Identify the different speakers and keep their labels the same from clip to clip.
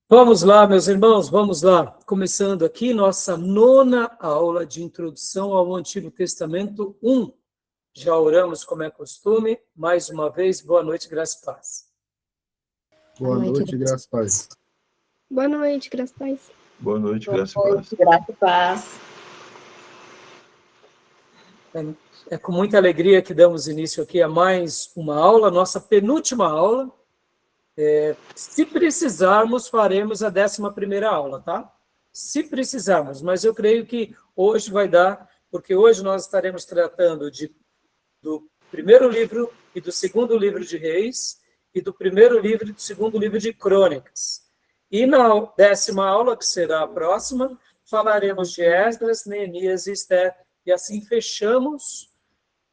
Speaker 1: Vamos lá, meus irmãos, vamos lá. Começando aqui nossa nona aula de introdução ao Antigo Testamento 1. Já oramos como é costume. Mais uma vez, boa noite, graça e paz.
Speaker 2: Boa noite, graça e paz.
Speaker 3: Boa noite, graça e paz.
Speaker 4: Boa noite,
Speaker 5: Boa
Speaker 4: graça e paz.
Speaker 5: noite, graça e paz.
Speaker 1: É com muita alegria que damos início aqui a mais uma aula, nossa penúltima aula. Se precisarmos, faremos a 11ª aula, tá? Se precisarmos, mas eu creio que hoje vai dar, porque hoje nós estaremos tratando do primeiro livro e do segundo livro de Reis, e do primeiro livro e do segundo livro de Crônicas. E na 10ª aula, que será a próxima, falaremos de Esdras, Neemias e Esther, e assim fechamos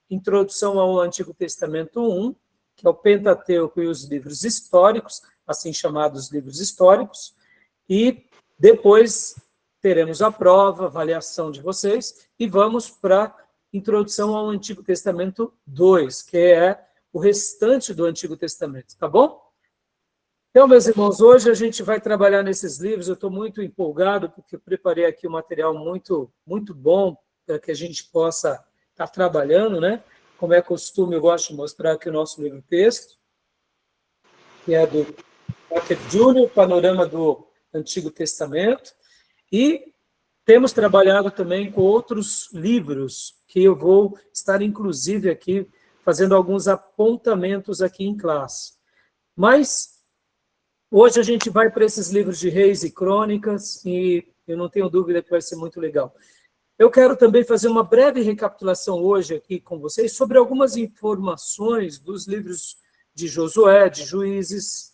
Speaker 1: Introdução ao Antigo Testamento 1, que é o Pentateuco e os livros históricos, assim chamados livros históricos, e depois teremos a prova, avaliação de vocês, e vamos para a Introdução ao Antigo Testamento 2, que é o restante do Antigo Testamento, tá bom? Então, meus irmãos, hoje a gente vai trabalhar nesses livros, eu estou muito empolgado, porque eu preparei aqui um material muito, muito bom para que a gente possa estar trabalhando, né? Como é costume, eu gosto de mostrar aqui o nosso livro-texto, que é do Walker Jr., Panorama do Antigo Testamento, e temos trabalhado também com outros livros, que eu vou estar, inclusive, aqui, fazendo alguns apontamentos aqui em classe. Mas, hoje a gente vai para esses livros de Reis e Crônicas, e eu não tenho dúvida que vai ser muito legal. Eu quero também fazer uma breve recapitulação hoje aqui com vocês sobre algumas informações dos livros de Josué, de Juízes,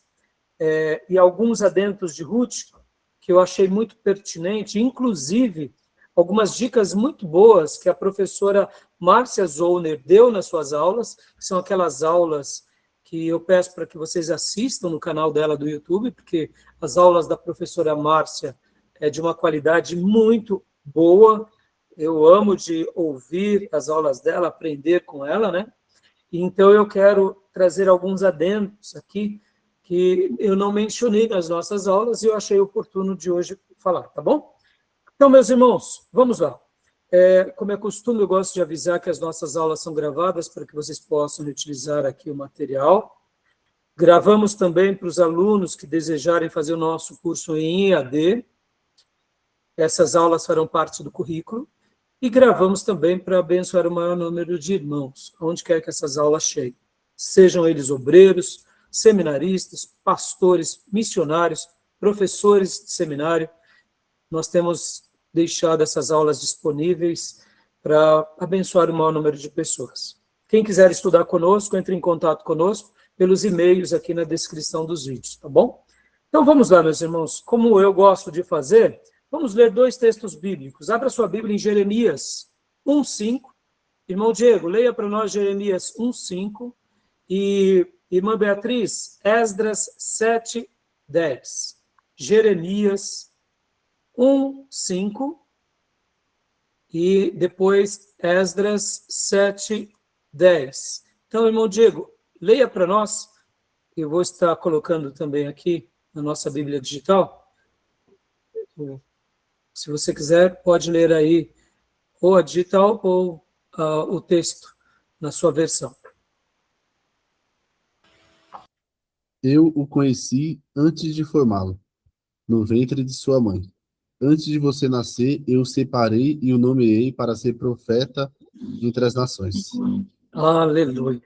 Speaker 1: e alguns adendos de Ruth, que eu achei muito pertinente, inclusive algumas dicas muito boas que a professora Márcia Zollner deu nas suas aulas, que são aquelas aulas que eu peço para que vocês assistam no canal dela do YouTube, porque as aulas da professora Márcia é de uma qualidade muito boa. Eu amo de ouvir as aulas dela, aprender com ela, né? Então, eu quero trazer alguns adendos aqui que eu não mencionei nas nossas aulas e eu achei oportuno de hoje falar, tá bom? Então, meus irmãos, vamos lá. Como é costume, eu gosto de avisar que as nossas aulas são gravadas para que vocês possam utilizar aqui o material. Gravamos também para os alunos que desejarem fazer o nosso curso em EAD. Essas aulas farão parte do currículo. E gravamos também para abençoar o maior número de irmãos, onde quer que essas aulas cheguem. Sejam eles obreiros, seminaristas, pastores, missionários, professores de seminário. Nós temos deixado essas aulas disponíveis para abençoar o maior número de pessoas. Quem quiser estudar conosco, entre em contato conosco pelos e-mails aqui na descrição dos vídeos, tá bom? Então vamos lá, meus irmãos. Como eu gosto de fazer, vamos ler dois textos bíblicos. Abra sua Bíblia em Jeremias 1:5. Irmão Diego, leia para nós Jeremias 1:5. E, irmã Beatriz, Esdras 7:10. Jeremias 1:5. E depois Esdras 7:10. Então, irmão Diego, leia para nós. Eu vou estar colocando também aqui na nossa Bíblia digital. Se você quiser, pode ler aí ou a digital ou o texto na sua versão.
Speaker 2: Eu o conheci antes de formá-lo, no ventre de sua mãe. Antes de você nascer, eu o separei e o nomeei para ser profeta entre as nações.
Speaker 1: Aleluia.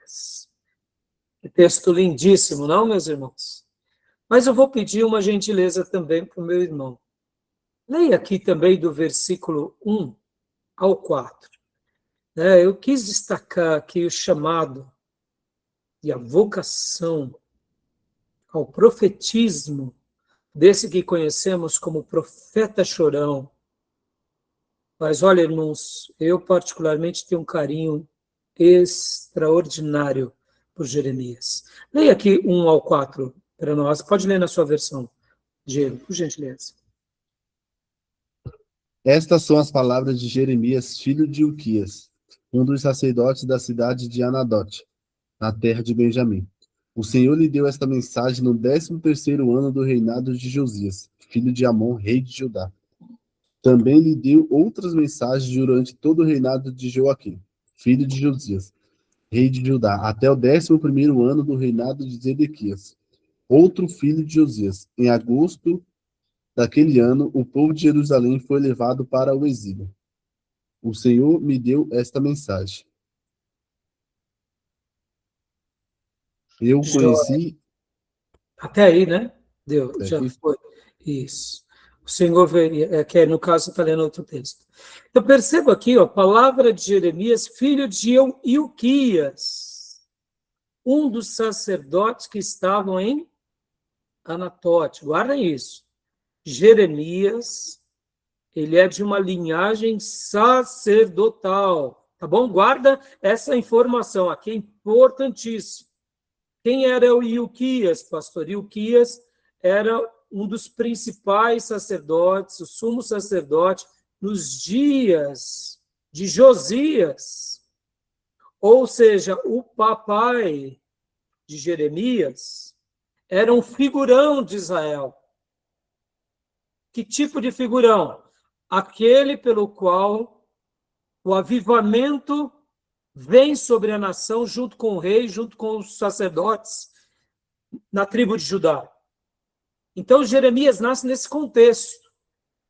Speaker 1: Que texto lindíssimo, não, meus irmãos? Mas eu vou pedir uma gentileza também para o meu irmão. Leia aqui também do versículo 1 ao 4. Eu quis destacar aqui o chamado e a vocação ao profetismo desse que conhecemos como profeta chorão. Mas olha, irmãos, eu particularmente tenho um carinho extraordinário por Jeremias. Leia aqui 1 ao 4 para nós. Pode ler na sua versão, Diego, por gentileza.
Speaker 2: Estas são as palavras de Jeremias, filho de Uquias, um dos sacerdotes da cidade de Anadote, na terra de Benjamim. O Senhor lhe deu esta mensagem no 13º ano do reinado de Josias, filho de Amon, rei de Judá. Também lhe deu outras mensagens durante todo o reinado de Joaquim, filho de Josias, rei de Judá, até o 11º ano do reinado de Zedequias, outro filho de Josias. Em agosto daquele ano, o povo de Jerusalém foi levado para o exílio. O Senhor me deu esta mensagem. Eu conheci...
Speaker 1: Até aí, né? Deu,
Speaker 2: Até
Speaker 1: já
Speaker 2: aqui?
Speaker 1: foi. Isso. O Senhor veria, que no caso está lendo outro texto. Eu percebo aqui, ó, palavra de Jeremias, filho de Ilquias, um dos sacerdotes que estavam em Anatote. Guardem isso. Jeremias, ele é de uma linhagem sacerdotal, tá bom? Guarda essa informação aqui, é importantíssimo. Quem era o Ilquias, pastor? Ilquias era um dos principais sacerdotes, o sumo sacerdote, nos dias de Josias. Ou seja, o papai de Jeremias era um figurão de Israel. Que tipo de figurão? Aquele pelo qual o avivamento vem sobre a nação junto com o rei, junto com os sacerdotes na tribo de Judá. Então, Jeremias nasce nesse contexto,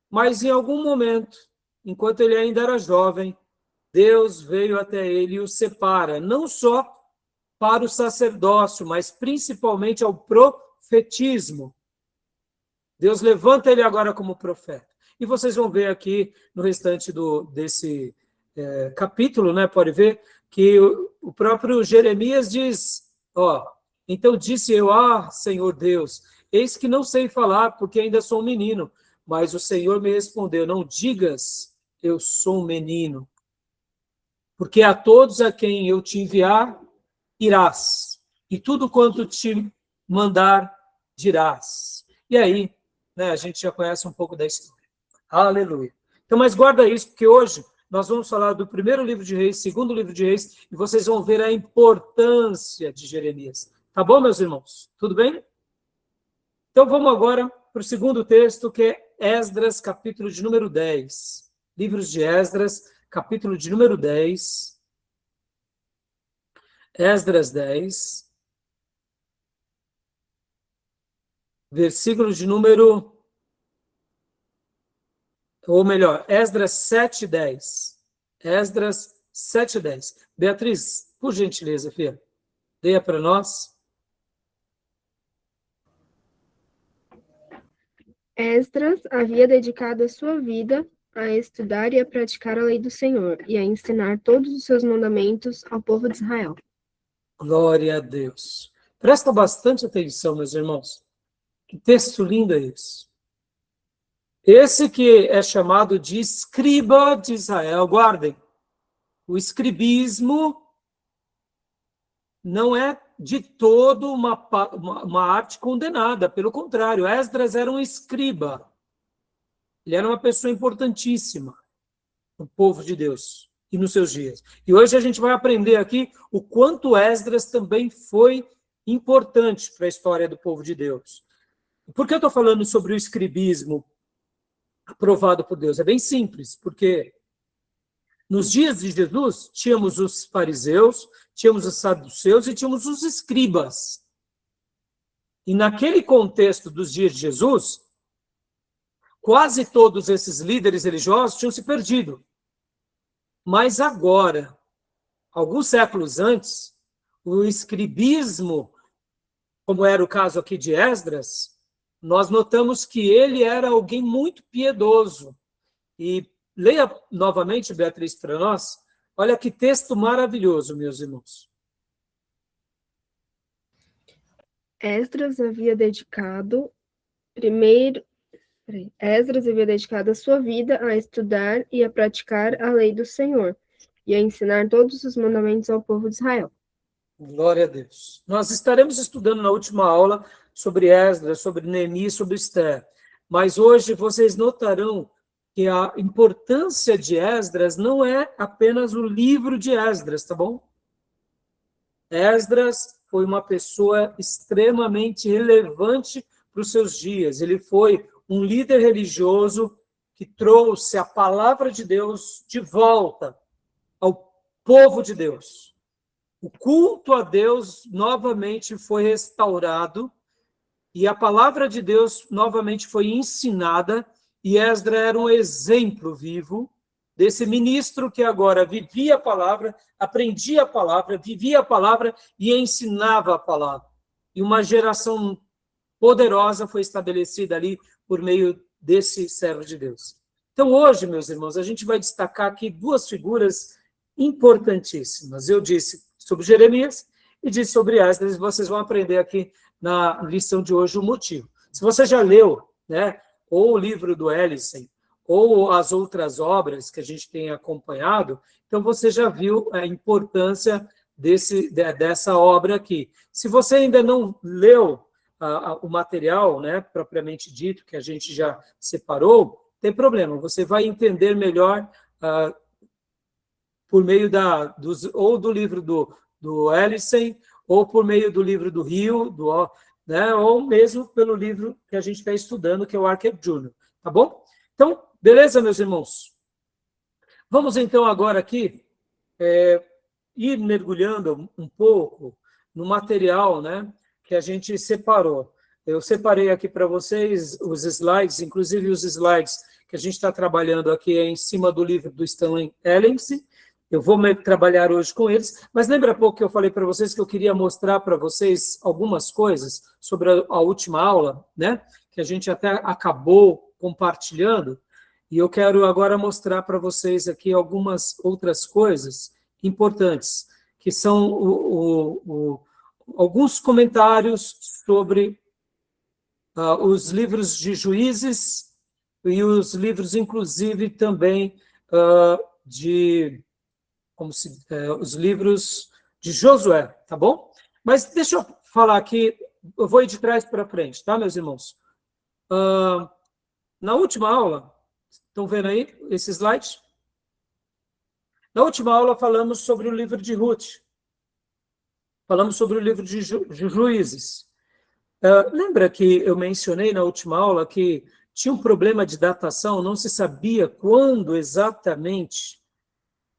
Speaker 1: mas em algum momento, enquanto ele ainda era jovem, Deus veio até ele e o separa, não só para o sacerdócio, mas principalmente ao profetismo. Deus levanta ele agora como profeta. E vocês vão ver aqui no restante desse capítulo, né, pode ver, que o próprio Jeremias diz, então disse eu, Senhor Deus, eis que não sei falar, porque ainda sou um menino. Mas o Senhor me respondeu, não digas, eu sou um menino. Porque a todos a quem eu te enviar, irás. E tudo quanto te mandar, dirás. E aí, né, a gente já conhece um pouco da história. Aleluia. Então, mas guarda isso, porque hoje nós vamos falar do primeiro livro de Reis, segundo livro de Reis, e vocês vão ver a importância de Jeremias. Tá bom, meus irmãos? Tudo bem? Então, vamos agora para o segundo texto, que é Esdras, capítulo de número 10. Livros de Esdras, capítulo de número 10. Esdras 10. Versículo de número... Ou melhor, Esdras 7:10. Esdras 7:10. Beatriz, por gentileza, filha, leia para nós.
Speaker 3: Esdras havia dedicado a sua vida a estudar e a praticar a lei do Senhor e a ensinar todos os seus mandamentos ao povo de Israel.
Speaker 1: Glória a Deus. Presta bastante atenção, meus irmãos. Que texto lindo é esse. Esse que é chamado de escriba de Israel. Guardem. O escribismo não é de todo uma arte condenada. Pelo contrário, Esdras era um escriba. Ele era uma pessoa importantíssima no povo de Deus e nos seus dias. E hoje a gente vai aprender aqui o quanto Esdras também foi importante para a história do povo de Deus. Por que eu estou falando sobre o escribismo aprovado por Deus? É bem simples, porque nos dias de Jesus tínhamos os fariseus, tínhamos os saduceus e tínhamos os escribas. E naquele contexto dos dias de Jesus, quase todos esses líderes religiosos tinham se perdido. Mas agora, alguns séculos antes, o escribismo, como era o caso aqui de Esdras, nós notamos que ele era alguém muito piedoso. E leia novamente, Beatriz, para nós. Olha que texto maravilhoso, meus irmãos.
Speaker 3: Esdras havia dedicado a sua vida a estudar e a praticar a lei do Senhor e a ensinar todos os mandamentos ao povo de Israel.
Speaker 1: Glória a Deus. Nós estaremos estudando na última aula sobre Esdras, sobre Neemias, sobre Esther. Mas hoje vocês notarão que a importância de Esdras não é apenas o livro de Esdras, tá bom? Esdras foi uma pessoa extremamente relevante para os seus dias. Ele foi um líder religioso que trouxe a palavra de Deus de volta ao povo de Deus. O culto a Deus novamente foi restaurado e a palavra de Deus novamente foi ensinada, e Esdras era um exemplo vivo desse ministro que agora vivia a palavra, aprendia a palavra, vivia a palavra e ensinava a palavra. E uma geração poderosa foi estabelecida ali por meio desse servo de Deus. Então, hoje, meus irmãos, a gente vai destacar aqui duas figuras importantíssimas. Eu disse sobre Jeremias e disse sobre Esdras, e vocês vão aprender aqui na lição de hoje o motivo. Se você já leu, né, ou o livro do Ellison, ou as outras obras que a gente tem acompanhado, então você já viu a importância dessa obra aqui. Se você ainda não leu o material, né, propriamente dito, que a gente já separou, tem problema, você vai entender melhor por meio ou do livro do Ellison, ou por meio do livro do Rio, né, ou mesmo pelo livro que a gente está estudando, que é o Archer Jr., tá bom? Então, beleza, meus irmãos? Vamos então agora aqui ir mergulhando um pouco no material, né, que a gente separou. Eu separei aqui para vocês os slides, inclusive os slides que a gente está trabalhando aqui em cima do livro do Stanley Ellison. Eu vou trabalhar hoje com eles, mas lembra pouco que eu falei para vocês que eu queria mostrar para vocês algumas coisas sobre a última aula, né? Que a gente até acabou compartilhando, e eu quero agora mostrar para vocês aqui algumas outras coisas importantes, que são alguns comentários sobre os livros de Juízes e os livros, inclusive, também os livros de Josué, tá bom? Mas deixa eu falar aqui, eu vou ir de trás para frente, tá, meus irmãos? Na última aula, estão vendo aí esse slide? Na última aula falamos sobre o livro de Ruth, falamos sobre o livro de Juízes. Lembra que eu mencionei na última aula que tinha um problema de datação, não se sabia quando exatamente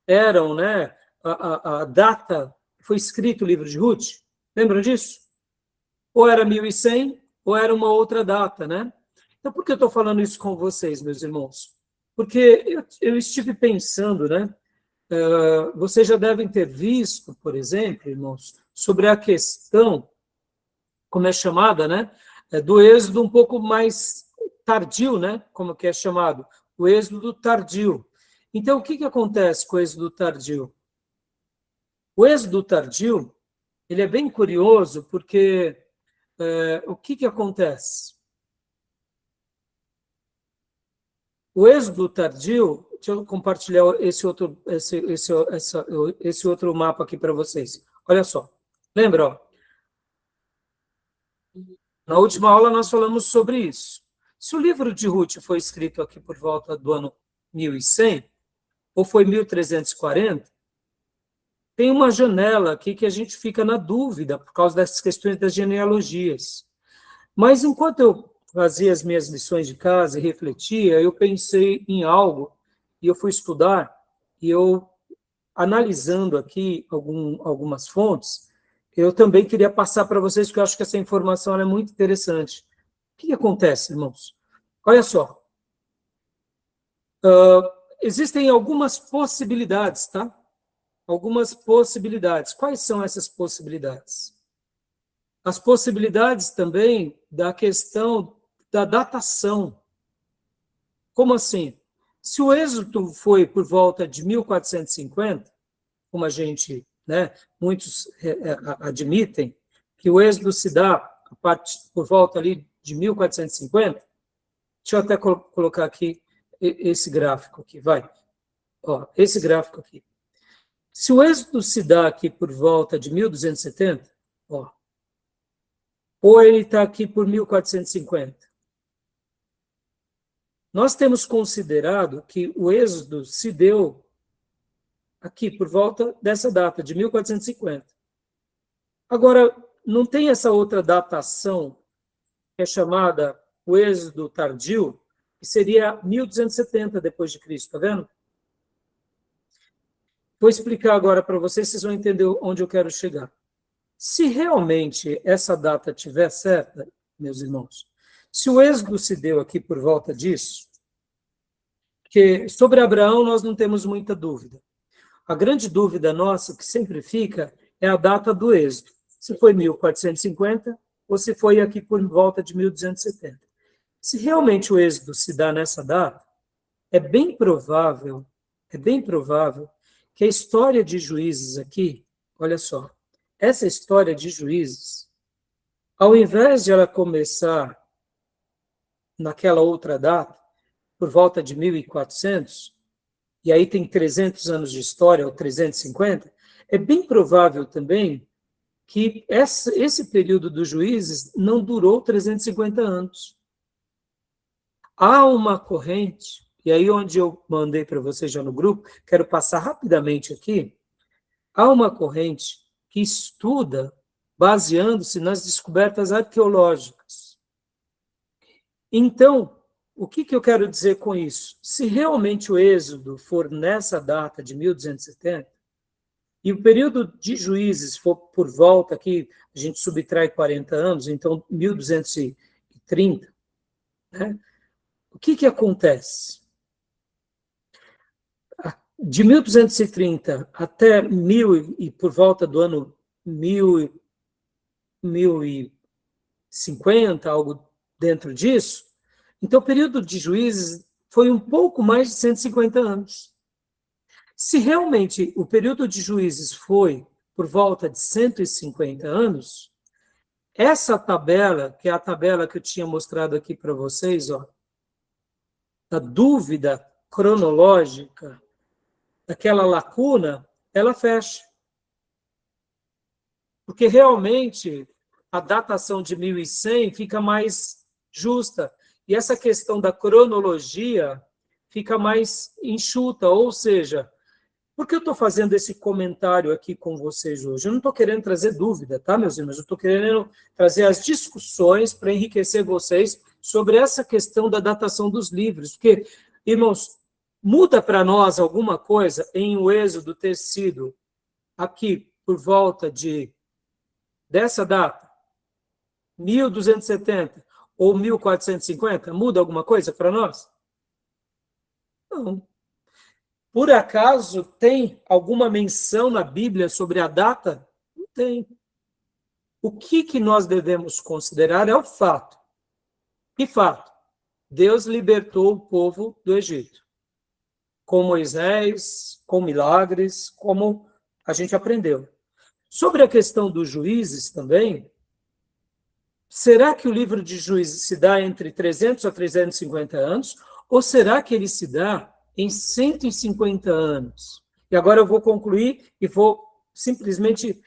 Speaker 1: eram, né, a data que foi escrito o livro de Ruth? Lembram disso? Ou era 1100, ou era uma outra data, né? Então, por que eu estou falando isso com vocês, meus irmãos? Porque eu estive pensando, né? Vocês já devem ter visto, por exemplo, irmãos, sobre a questão, como é chamada, né? Do êxodo um pouco mais tardio, né? Como que é chamado? O êxodo tardio. Então, o que acontece com o êxodo tardio? O êxodo tardio, ele é bem curioso, porque o que acontece? O êxodo tardio, deixa eu compartilhar esse outro mapa aqui para vocês. Olha só, lembra, ó? Na última aula nós falamos sobre isso. Se o livro de Ruth foi escrito aqui por volta do ano 1100, ou foi 1340, tem uma janela aqui que a gente fica na dúvida por causa dessas questões das genealogias. Mas enquanto eu fazia as minhas lições de casa e refletia, eu pensei em algo, e eu fui estudar, e eu, analisando aqui algumas fontes, eu também queria passar para vocês, porque eu acho que essa informação é muito interessante. O que acontece, irmãos? Olha só. Existem algumas possibilidades, tá? Algumas possibilidades. Quais são essas possibilidades? As possibilidades também da questão da datação. Como assim? Se o êxodo foi por volta de 1450, como a gente, né, muitos admitem, que o êxodo se dá por volta ali de 1450, deixa eu até colocar aqui esse gráfico aqui, vai. Ó, esse gráfico aqui. Se o êxodo se dá aqui por volta de 1270, ó, ou ele está aqui por 1450. Nós temos considerado que o êxodo se deu aqui por volta dessa data, de 1450. Agora, não tem essa outra datação, que é chamada o êxodo tardio, que seria 1270 depois de Cristo, tá vendo? Vou explicar agora para vocês, vocês vão entender onde eu quero chegar. Se realmente essa data estiver certa, meus irmãos, se o êxodo se deu aqui por volta disso, que sobre Abraão nós não temos muita dúvida. A grande dúvida nossa, que sempre fica, é a data do êxodo. Se foi 1450 ou se foi aqui por volta de 1270. Se realmente o êxodo se dá nessa data, é bem provável que a história de Juízes aqui, olha só, essa história de Juízes, ao invés de ela começar naquela outra data, por volta de 1400, e aí tem 300 anos de história, ou 350, é bem provável também que esse período dos Juízes não durou 350 anos. Há uma corrente, e aí onde eu mandei para vocês já no grupo, quero passar rapidamente aqui, há uma corrente que estuda baseando-se nas descobertas arqueológicas. Então, o que eu quero dizer com isso? Se realmente o êxodo for nessa data de 1270, e o período de Juízes for por volta aqui, a gente subtrai 40 anos, então 1230, né? O que acontece? De 1230 até e por volta do ano 1050, algo dentro disso, então o período de Juízes foi um pouco mais de 150 anos. Se realmente o período de Juízes foi por volta de 150 anos, essa tabela, que é a tabela que eu tinha mostrado aqui para vocês, ó, da dúvida cronológica, daquela lacuna, ela fecha. Porque realmente a datação de 1100 fica mais justa. E essa questão da cronologia fica mais enxuta, ou seja, por que eu estou fazendo esse comentário aqui com vocês hoje? Eu não estou querendo trazer dúvida, tá, meus irmãos? Eu estou querendo trazer as discussões para enriquecer vocês sobre essa questão da datação dos livros. Porque, irmãos, muda para nós alguma coisa em o êxodo ter sido aqui por volta dessa data, 1270 ou 1450? Muda alguma coisa para nós? Não. Por acaso tem alguma menção na Bíblia sobre a data? Não tem. O que nós devemos considerar é o fato. Que fato? Deus libertou o povo do Egito. Com Moisés, com milagres, como a gente aprendeu. Sobre a questão dos juízes também, será que o livro de Juízes se dá entre 300 a 350 anos? Ou será que ele se dá em 150 anos? E agora eu vou concluir e vou simplesmente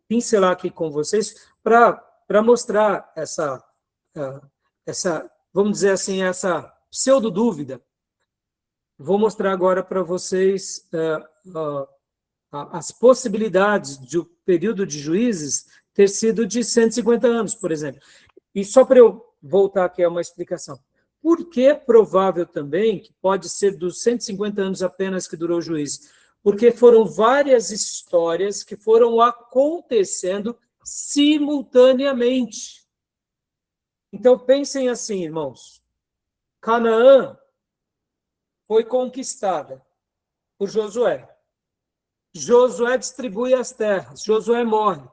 Speaker 1: pincelar aqui com vocês para mostrar essa, vamos dizer assim, essa pseudo-dúvida. Vou mostrar agora para vocês as possibilidades de o período de Juízes ter sido de 150 anos, por exemplo. E só para eu voltar aqui a uma explicação. Por que é provável também que pode ser dos 150 anos apenas que durou o juízo? Porque foram várias histórias que foram acontecendo simultaneamente. Então, pensem assim, irmãos. Canaã foi conquistada por Josué. Josué distribui as terras. Josué morre.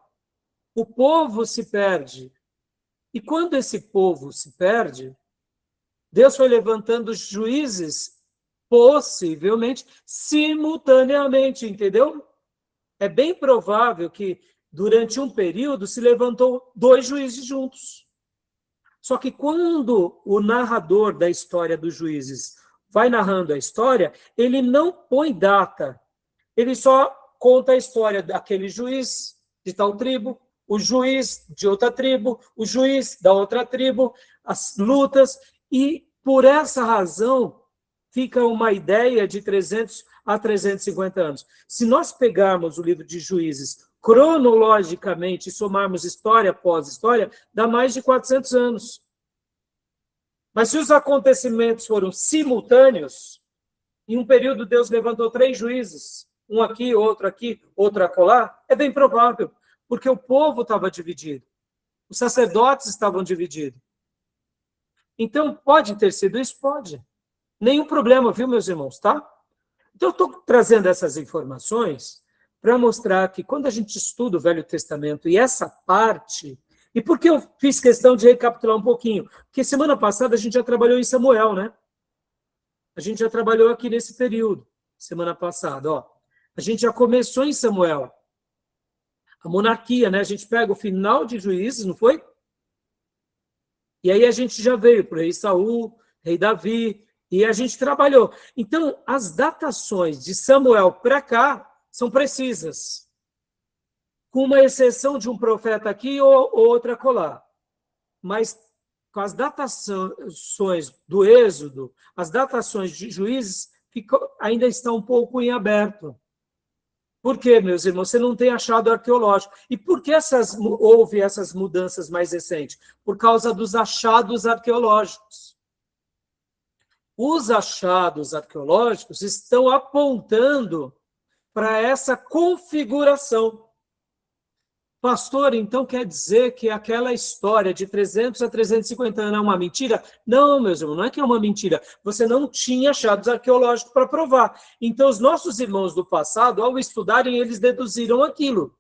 Speaker 1: O povo se perde. E quando esse povo se perde, Deus foi levantando juízes, possivelmente, simultaneamente, entendeu? É bem provável que, durante um período, se levantou 2 juízes juntos. Só que quando o narrador da história dos juízes vai narrando a história, ele não põe data. Ele só conta a história daquele juiz de tal tribo, o juiz de outra tribo, o juiz da outra tribo, as lutas, e por essa razão fica uma ideia de 300 a 350 anos. Se nós pegarmos o livro de Juízes cronologicamente, somarmos história após história, dá mais de 400 anos. Mas se os acontecimentos foram simultâneos, em um período Deus levantou 3 juízes, um aqui, outro acolá, é bem provável, porque o povo estava dividido, os sacerdotes estavam divididos. Então, pode ter sido isso? Pode. Nenhum problema, viu, meus irmãos, tá? Então, eu estou trazendo essas informações para mostrar que quando a gente estuda o Velho Testamento e essa parte... E por que eu fiz questão de recapitular um pouquinho? Porque semana passada a gente já trabalhou em Samuel, né? A gente já trabalhou aqui nesse período, semana passada, ó. A gente já começou em Samuel. A monarquia, né? A gente pega o final de Juízes, não foi? E aí a gente já veio para o rei Saul, rei Davi, e a gente trabalhou. Então, as datações de Samuel para cá são precisas, com uma exceção de um profeta aqui ou outra acolá. Mas com as datações do Êxodo, as datações de Juízes ainda estão um pouco em aberto. Por quê, meus irmãos? Você não tem achado arqueológico. E por que houve essas mudanças mais recentes? Por causa dos achados arqueológicos. Os achados arqueológicos estão apontando para essa configuração. Pastor, então quer dizer que aquela história de 300 a 350 anos é uma mentira? Não, meus irmãos, não é que é uma mentira. Você não tinha achados arqueológicos para provar. Então, os nossos irmãos do passado, ao estudarem, eles deduziram aquilo.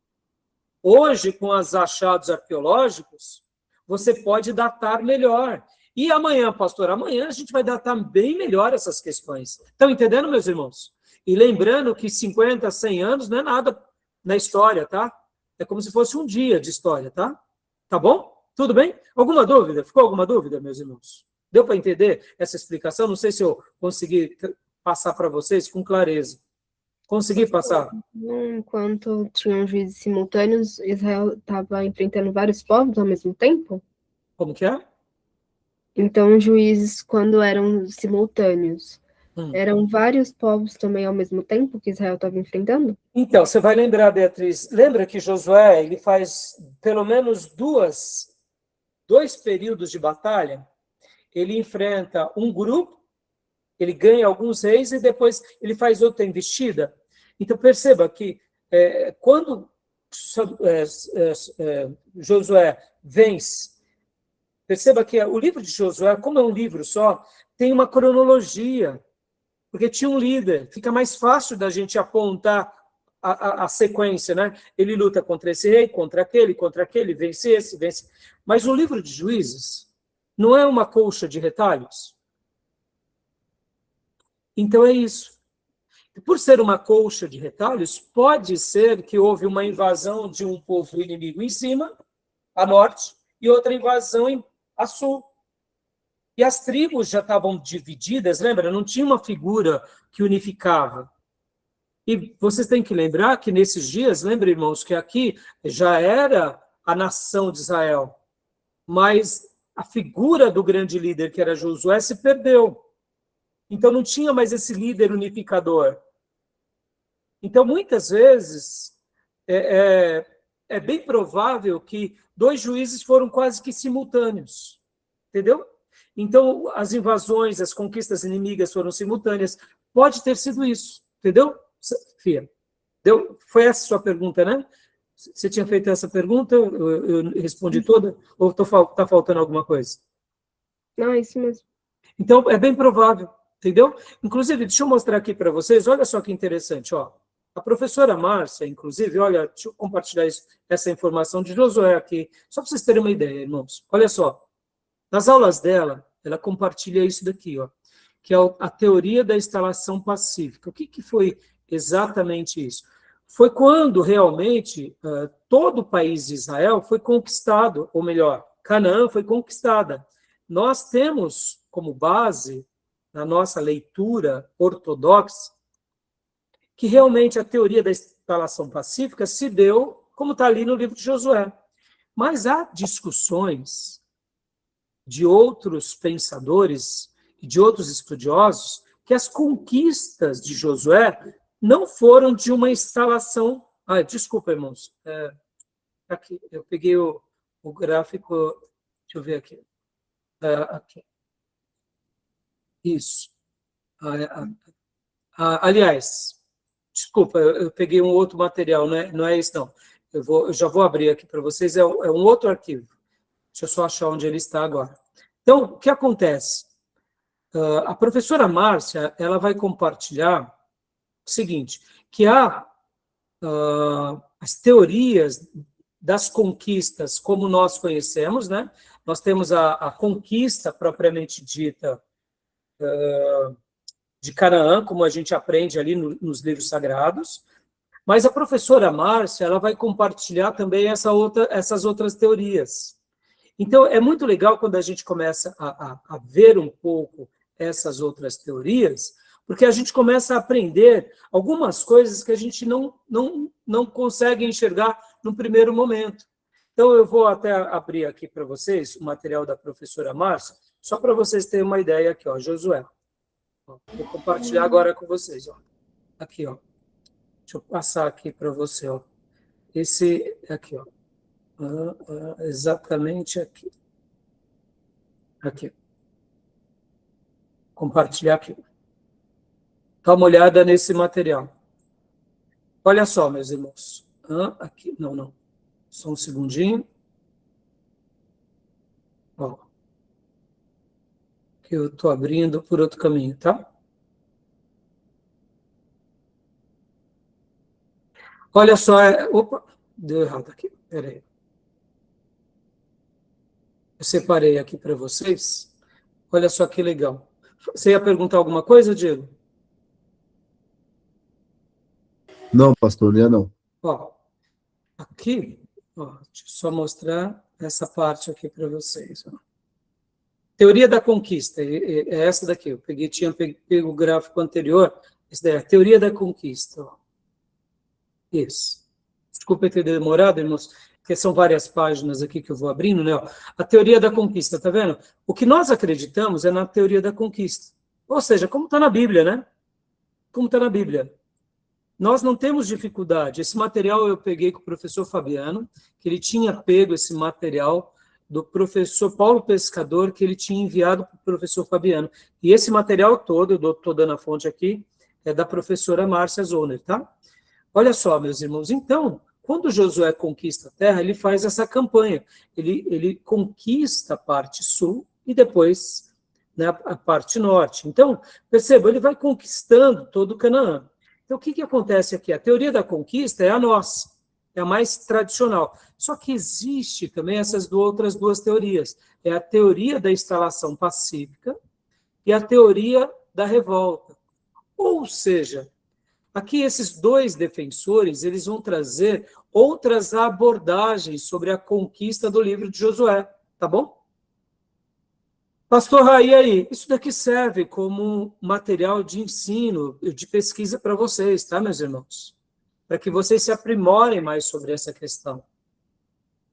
Speaker 1: Hoje, com os achados arqueológicos, você pode datar melhor. E amanhã, pastor, amanhã a gente vai datar bem melhor essas questões. Estão entendendo, meus irmãos? E lembrando que 50, 100 anos não é nada na história, tá? É como se fosse um dia de história, tá? Tá bom? Tudo bem? Alguma dúvida? Ficou alguma dúvida, meus irmãos? Deu para entender essa explicação? Não sei se eu consegui passar para vocês com clareza. Consegui passar?
Speaker 3: Enquanto tinham juízes simultâneos, Israel estava enfrentando vários povos ao mesmo tempo?
Speaker 1: Como que é?
Speaker 3: Então, juízes, quando eram simultâneos, eram vários povos também ao mesmo tempo que Israel estava enfrentando?
Speaker 1: Então, você vai lembrar, Beatriz, lembra que Josué, ele faz pelo menos dois períodos de batalha? Ele enfrenta um grupo, ele ganha alguns reis e depois ele faz outra investida. Então, perceba que quando Josué vence, perceba que o livro de Josué, como é um livro só, tem uma cronologia, porque tinha um líder, fica mais fácil da gente apontar a sequência, né? Ele luta contra esse rei, contra aquele, vence esse, vence. Mas o livro de Juízes não é uma colcha de retalhos. Então é isso. Por ser uma colcha de retalhos, pode ser que houve uma invasão de um povo inimigo em cima, a norte, e outra invasão a sul. E as tribos já estavam divididas, lembra? Não tinha uma figura que unificava. E vocês têm que lembrar que nesses dias, lembra, irmãos, que aqui já era a nação de Israel, mas a figura do grande líder, que era Josué, se perdeu. Então não tinha mais esse líder unificador. Então, muitas vezes, é bem provável que 2 juízes foram quase que simultâneos. Entendeu? Então, as invasões, as conquistas inimigas foram simultâneas. Pode ter sido isso. Entendeu, Fia? Foi essa a sua pergunta, né? Você tinha feito essa pergunta? Eu respondi toda? Ou está faltando alguma coisa?
Speaker 3: Não, é isso mesmo.
Speaker 1: Então, é bem provável. Entendeu? Inclusive, deixa eu mostrar aqui para vocês. Olha só que interessante, ó. A professora Márcia, inclusive, olha, deixa eu compartilhar essa informação de Josué aqui, só para vocês terem uma ideia, irmãos. Olha só. Nas aulas dela, ela compartilha isso daqui, ó, que é a teoria da instalação pacífica. O que foi exatamente isso? Foi quando realmente todo o país de Israel foi conquistado, ou melhor, Canaã foi conquistada. Nós temos como base, na nossa leitura ortodoxa, que realmente a teoria da instalação pacífica se deu, como está ali no livro de Josué. Mas há discussões de outros pensadores e de outros estudiosos que as conquistas de Josué não foram de uma instalação Desculpa, irmãos. Aqui, eu peguei o gráfico, deixa eu ver aqui. Aqui. Isso. Aliás, desculpa, eu peguei um outro material, não é isso, não. Eu já vou abrir aqui para vocês, é um outro arquivo. Deixa eu só achar onde ele está agora. Então, o que acontece? A professora Márcia, ela vai compartilhar o seguinte, que há as teorias das conquistas como nós conhecemos, né? Nós temos a conquista propriamente dita de Canaã, como a gente aprende ali nos livros sagrados, mas a professora Márcia, ela vai compartilhar também essas outras teorias. Então, é muito legal quando a gente começa a ver um pouco essas outras teorias, porque a gente começa a aprender algumas coisas que a gente não consegue enxergar no primeiro momento. Então, eu vou até abrir aqui para vocês o material da professora Márcia, só para vocês terem uma ideia aqui, ó, Josué. Vou compartilhar agora com vocês, ó. Aqui, ó. Deixa eu passar aqui para você, ó. Esse aqui, ó. Exatamente aqui. Aqui. Compartilhar aqui. Dá uma olhada nesse material. Olha só, meus irmãos. Aqui, não. Só um segundinho. Ó. Que eu estou abrindo por outro caminho, tá? Olha só. Opa, deu errado aqui. Peraí. Eu separei aqui para vocês. Olha só que legal. Você ia perguntar alguma coisa, Diego?
Speaker 2: Não, pastor, não.
Speaker 1: Ó, aqui, ó, deixa eu só mostrar essa parte aqui para vocês. Ó. Teoria da conquista, é essa daqui. Eu tinha pego o gráfico anterior. Essa daí é a teoria da conquista. Ó. Isso. Desculpa ter demorado, irmãos, porque são várias páginas aqui que eu vou abrindo, né? A teoria da conquista, tá vendo? O que nós acreditamos é na teoria da conquista. Ou seja, como está na Bíblia, né? Como está na Bíblia. Nós não temos dificuldade. Esse material eu peguei com o professor Fabiano, que ele tinha pego esse material do professor Paulo Pescador, que ele tinha enviado para o professor Fabiano. E esse material todo, eu estou dando a fonte aqui, é da professora Márcia Zoner, tá? Olha só, meus irmãos, então, quando Josué conquista a terra, ele faz essa campanha. Ele conquista a parte sul e depois, né, a parte norte. Então, perceba, ele vai conquistando todo o Canaã. Então, o que acontece aqui? A teoria da conquista é a nossa, é a mais tradicional. Só que existe também essas outras duas teorias. É a teoria da instalação pacífica e a teoria da revolta. Ou seja, aqui esses dois defensores, eles vão trazer outras abordagens sobre a conquista do livro de Josué, tá bom? Pastor Raí, aí, isso daqui serve como material de ensino, de pesquisa para vocês, tá, meus irmãos? Para que vocês se aprimorem mais sobre essa questão.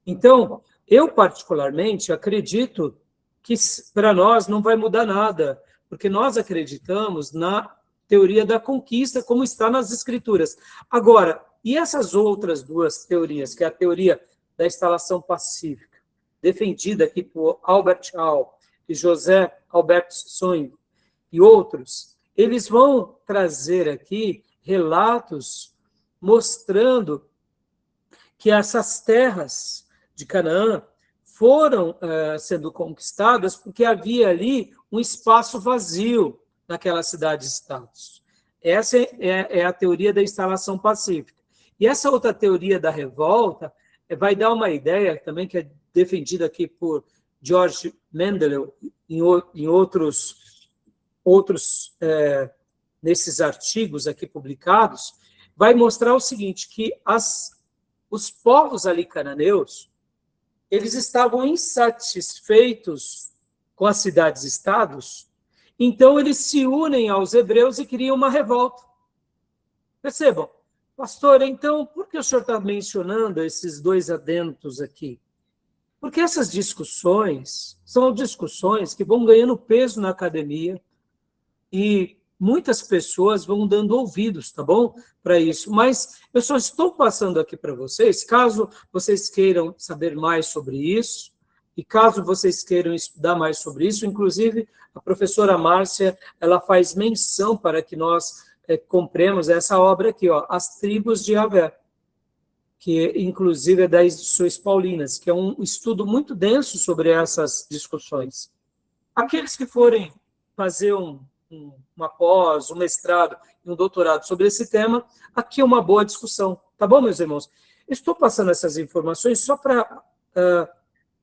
Speaker 1: Então, eu particularmente acredito que para nós não vai mudar nada, porque nós acreditamos na teoria da conquista, como está nas Escrituras. Agora, e essas outras duas teorias, que é a teoria da instalação pacífica, defendida aqui por Albert Hall e José Albert Soin e outros, eles vão trazer aqui relatos mostrando que essas terras de Canaã foram sendo conquistadas porque havia ali um espaço vazio naquelas cidades-estados. Essa é a teoria da instalação pacífica. E essa outra teoria da revolta vai dar uma ideia também que é defendida aqui por George Mendel em outros nesses artigos aqui publicados, vai mostrar o seguinte, que os povos ali cananeus, eles estavam insatisfeitos com as cidades-estados, então eles se unem aos hebreus e criam uma revolta. Percebam, pastor, então, por que o senhor está mencionando esses dois adentos aqui? Porque essas discussões são discussões que vão ganhando peso na academia e muitas pessoas vão dando ouvidos, tá bom? Para isso. Mas eu só estou passando aqui para vocês, caso vocês queiram saber mais sobre isso, e caso vocês queiram estudar mais sobre isso, inclusive a professora Márcia, ela faz menção para que nós compremos essa obra aqui, ó, As Tribos de Javé, que inclusive é das edições paulinas, que é um estudo muito denso sobre essas discussões. Aqueles que forem fazer uma pós, um mestrado e um doutorado sobre esse tema, aqui é uma boa discussão, tá bom, meus irmãos? Estou passando essas informações só para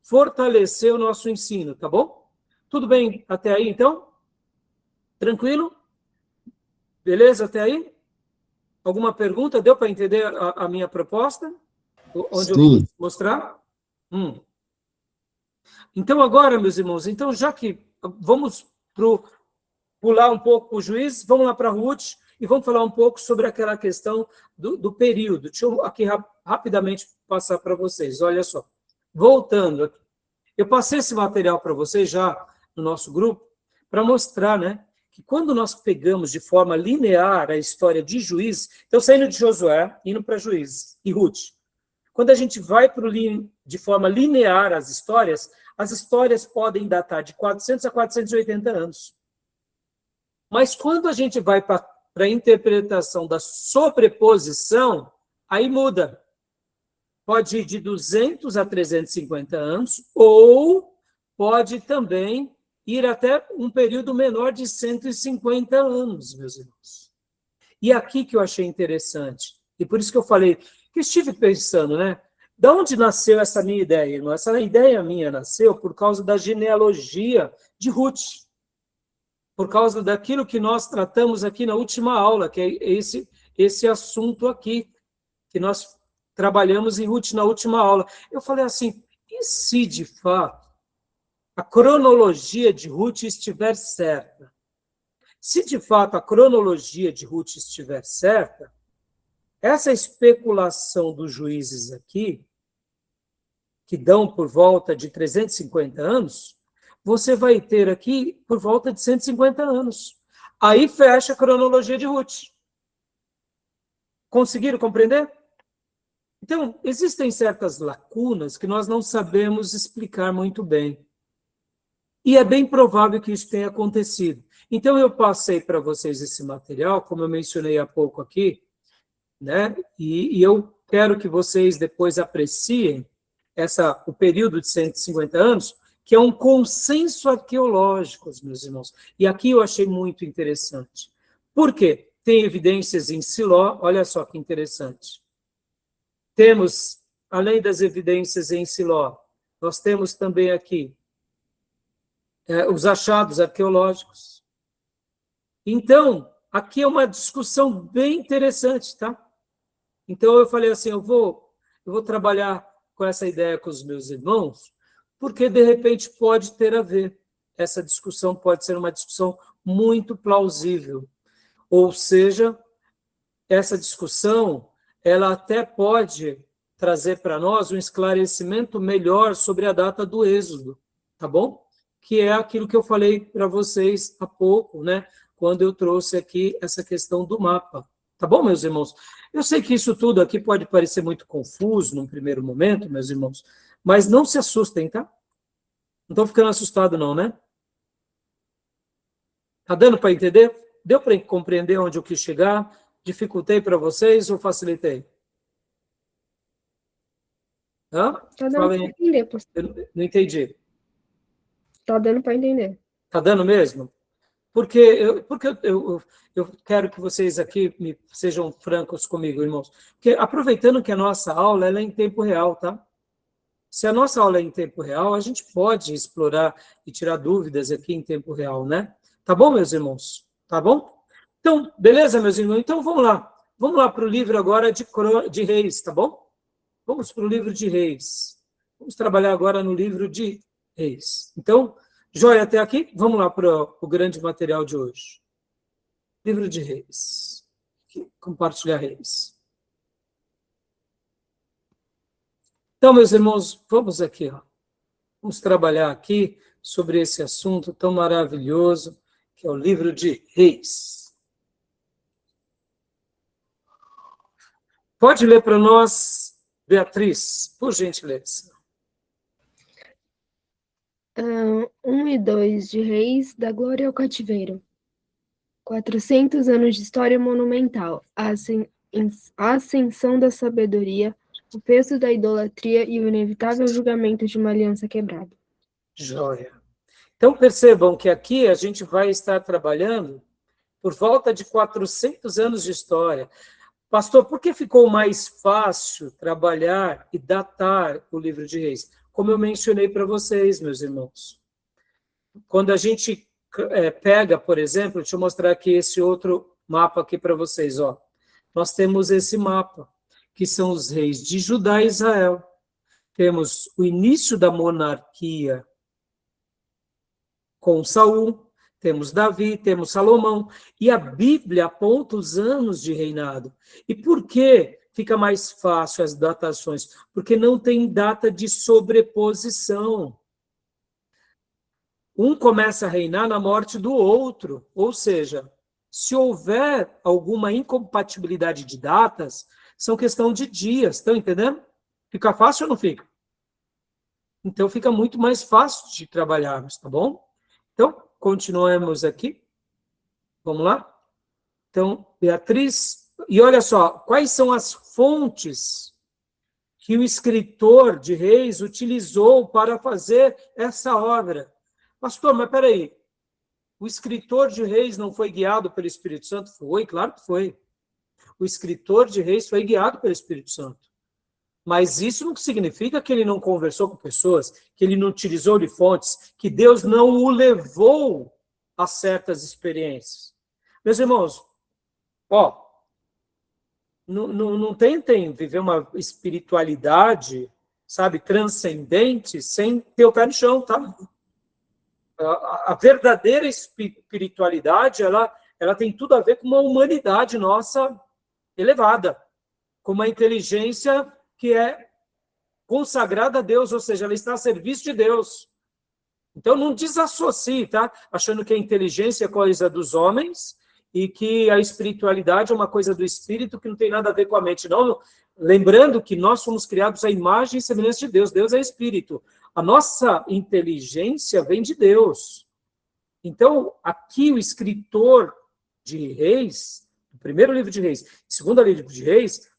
Speaker 1: fortalecer o nosso ensino, tá bom? Tudo bem até aí, então? Tranquilo? Beleza até aí? Alguma pergunta? Deu para entender a minha proposta? Onde
Speaker 2: Sim.
Speaker 1: eu vou mostrar? Então, agora, meus irmãos, então, já que vamos pular um pouco o juiz, vamos lá para Ruth e vamos falar um pouco sobre aquela questão do período. Deixa eu aqui rapidamente passar para vocês. Olha só. Voltando aqui. Eu passei esse material para vocês já no nosso grupo para mostrar, né, que quando nós pegamos de forma linear a história de Juízes, então saindo de Josué, indo para Juízes e Ruth, quando a gente vai de forma linear as histórias podem datar de 400 a 480 anos. Mas quando a gente vai para a interpretação da sobreposição, aí muda. Pode ir de 200 a 350 anos, ou pode também ir até um período menor de 150 anos, meus irmãos. E aqui que eu achei interessante, e por isso que eu falei, que estive pensando, né? De onde nasceu essa minha ideia, irmão? Essa ideia minha nasceu por causa da genealogia de Ruth, por causa daquilo que nós tratamos aqui na última aula, que é esse assunto aqui, que nós trabalhamos em Ruth na última aula. Eu falei assim, e se de fato a cronologia de Ruth estiver certa? Se de fato a cronologia de Ruth estiver certa, essa especulação dos juízes aqui, que dão por volta de 350 anos, você vai ter aqui por volta de 150 anos. Aí fecha a cronologia de Ruth. Conseguiram compreender? Então, existem certas lacunas que nós não sabemos explicar muito bem. E é bem provável que isso tenha acontecido. Então, eu passei para vocês esse material, como eu mencionei há pouco aqui, né? E eu quero que vocês depois apreciem o período de 150 anos, que é um consenso arqueológico, meus irmãos. E aqui eu achei muito interessante. Por quê? Tem evidências em Siló, olha só que interessante. Temos, além das evidências em Siló, nós temos também aqui os achados arqueológicos. Então, aqui é uma discussão bem interessante, tá? Então, eu falei assim, eu vou trabalhar com essa ideia com os meus irmãos, porque, de repente, pode ter a ver. Essa discussão pode ser uma discussão muito plausível. Ou seja, essa discussão, ela até pode trazer para nós um esclarecimento melhor sobre a data do Êxodo, tá bom? Que é aquilo que eu falei para vocês há pouco, né? Quando eu trouxe aqui essa questão do mapa. Tá bom, meus irmãos? Eu sei que isso tudo aqui pode parecer muito confuso num primeiro momento, meus irmãos, mas não se assustem, tá? Não estão ficando assustados não, né? Tá dando para entender? Deu para compreender onde eu quis chegar? Dificultei para vocês ou facilitei? Hã?
Speaker 3: Tá dando para entender, pastor.
Speaker 1: Eu não entendi.
Speaker 3: Tá dando para entender.
Speaker 1: Tá dando mesmo? Porque eu quero que vocês aqui sejam francos comigo, irmãos. Porque aproveitando que a nossa aula ela é em tempo real, tá? Se a nossa aula é em tempo real, a gente pode explorar e tirar dúvidas aqui em tempo real, né? Tá bom, meus irmãos? Tá bom? Então, beleza, meus irmãos? Então, vamos lá. Vamos lá para o livro agora de Reis, tá bom? Vamos para o livro de Reis. Vamos trabalhar agora no livro de Reis. Então, joia até aqui? Vamos lá para o grande material de hoje. Livro de Reis. Compartilhar Reis. Então, meus irmãos, vamos aqui, ó. Vamos trabalhar aqui sobre esse assunto tão maravilhoso, que é o livro de Reis. Pode ler para nós, Beatriz, por gentileza.
Speaker 3: 1 e 2 de Reis, da Glória ao Cativeiro. 400 anos de história monumental. A ascensão da sabedoria, o peso da idolatria e o inevitável julgamento de uma aliança quebrada.
Speaker 1: Joia. Então, percebam que aqui a gente vai estar trabalhando por volta de 400 anos de história. Pastor, por que ficou mais fácil trabalhar e datar o livro de Reis? Como eu mencionei para vocês, meus irmãos. Quando a gente pega, por exemplo, deixa eu mostrar aqui esse outro mapa aqui para vocês. Ó. Nós temos esse mapa, que são os reis de Judá e Israel. Temos o início da monarquia com Saul, temos Davi, temos Salomão, e a Bíblia aponta os anos de reinado. E por que fica mais fácil as datações? Porque não tem data de sobreposição. Um começa a reinar na morte do outro, ou seja, se houver alguma incompatibilidade de datas, são questão de dias, estão entendendo? Fica fácil ou não fica? Então fica muito mais fácil de trabalharmos, tá bom? Então, continuamos aqui. Vamos lá? Então, Beatriz, e olha só, quais são as fontes que o escritor de Reis utilizou para fazer essa obra? Pastor, mas peraí, o escritor de Reis não foi guiado pelo Espírito Santo? Foi, claro que foi. O escritor de Reis foi guiado pelo Espírito Santo. Mas isso não significa que ele não conversou com pessoas, que ele não utilizou de fontes, que Deus não o levou a certas experiências. Meus irmãos, ó, não tentem viver uma espiritualidade, sabe, transcendente, sem ter o pé no chão, tá? A verdadeira espiritualidade, ela tem tudo a ver com uma humanidade nossa elevada, com uma inteligência que é consagrada a Deus, ou seja, ela está a serviço de Deus. Então, não desassocie, tá? Achando que a inteligência é coisa dos homens e que a espiritualidade é uma coisa do espírito que não tem nada a ver com a mente. Não, lembrando que nós fomos criados à imagem e semelhança de Deus. Deus é espírito. A nossa inteligência vem de Deus. Então, aqui o escritor de Reis, o primeiro livro de Reis, o segundo livro de Reis,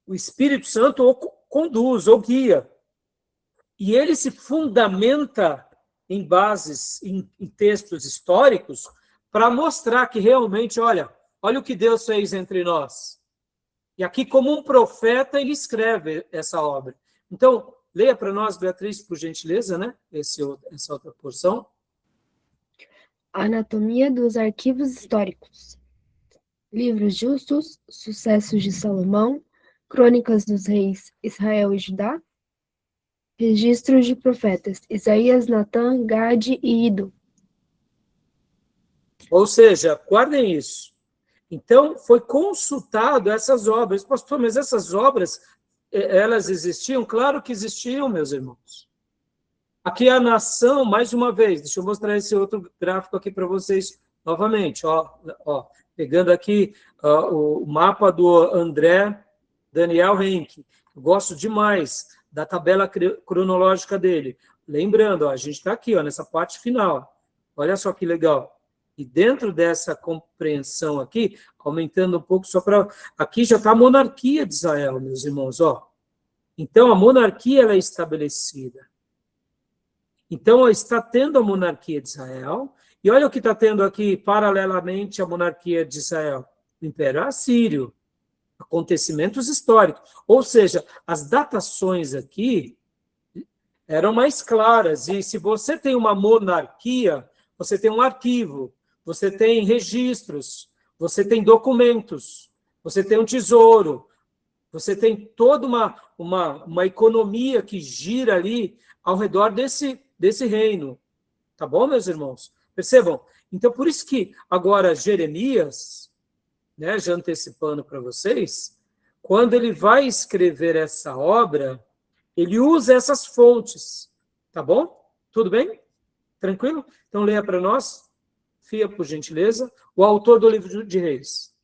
Speaker 1: o Espírito Santo o conduz, ou guia. E ele se fundamenta em bases, em textos históricos, para mostrar que realmente, olha o que Deus fez entre nós. E aqui, como um profeta, ele escreve essa obra. Então, leia para nós, Beatriz, por gentileza, né? Essa outra porção.
Speaker 3: Anatomia dos arquivos históricos. Livros justos, sucessos de Salomão, Crônicas dos Reis, Israel e Judá, registros de profetas, Isaías, Natã, Gade e Ido.
Speaker 1: Ou seja, guardem isso. Então, foi consultado essas obras. Pastor, mas essas obras, elas existiam? Claro que existiam, meus irmãos. Aqui a nação, mais uma vez, deixa eu mostrar esse outro gráfico aqui para vocês novamente. Pegando aqui o mapa do André Daniel Henke. Eu gosto demais da tabela cronológica dele. Lembrando, a gente está aqui, nessa parte final. Olha só que legal. E dentro dessa compreensão aqui, aumentando um pouco só para... Aqui já está a monarquia de Israel, meus irmãos. Então, a monarquia ela é estabelecida. Então, está tendo a monarquia de Israel. E olha o que está tendo aqui, paralelamente, a monarquia de Israel. O Império Assírio. Acontecimentos históricos. Ou seja, as datações aqui eram mais claras. E se você tem uma monarquia, você tem um arquivo, você tem registros, você tem documentos, você tem um tesouro, você tem toda uma economia que gira ali ao redor desse reino. Tá bom, meus irmãos? Percebam? Então, por isso que agora Jeremias, né, já antecipando para vocês, quando ele vai escrever essa obra, ele usa essas fontes. Tá bom? Tudo bem? Tranquilo? Então, leia para nós, Fia, por gentileza, o autor do livro de Reis.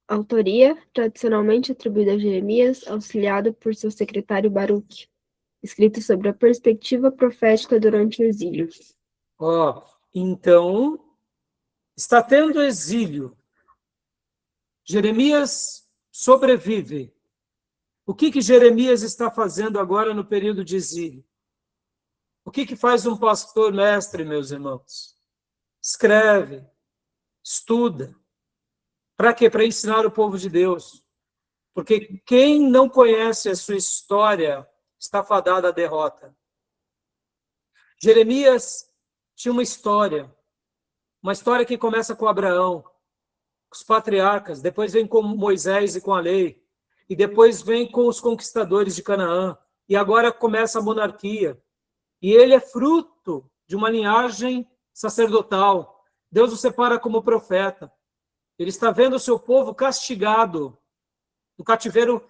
Speaker 3: Autoria, tradicionalmente atribuída a Jeremias, auxiliado por seu secretário Baruque. Escrito sobre a perspectiva profética durante o exílio.
Speaker 1: Então, está tendo exílio. Jeremias sobrevive. O que Jeremias está fazendo agora no período de exílio? O que faz um pastor mestre, meus irmãos? Escreve, estuda. Para quê? Para ensinar o povo de Deus. Porque quem não conhece a sua história está fadado à derrota. Jeremias tinha uma história que começa com Abraão, com os patriarcas, depois vem com Moisés e com a lei, e depois vem com os conquistadores de Canaã, e agora começa a monarquia. E ele é fruto de uma linhagem sacerdotal. Deus o separa como profeta. Ele está vendo o seu povo castigado no cativeiro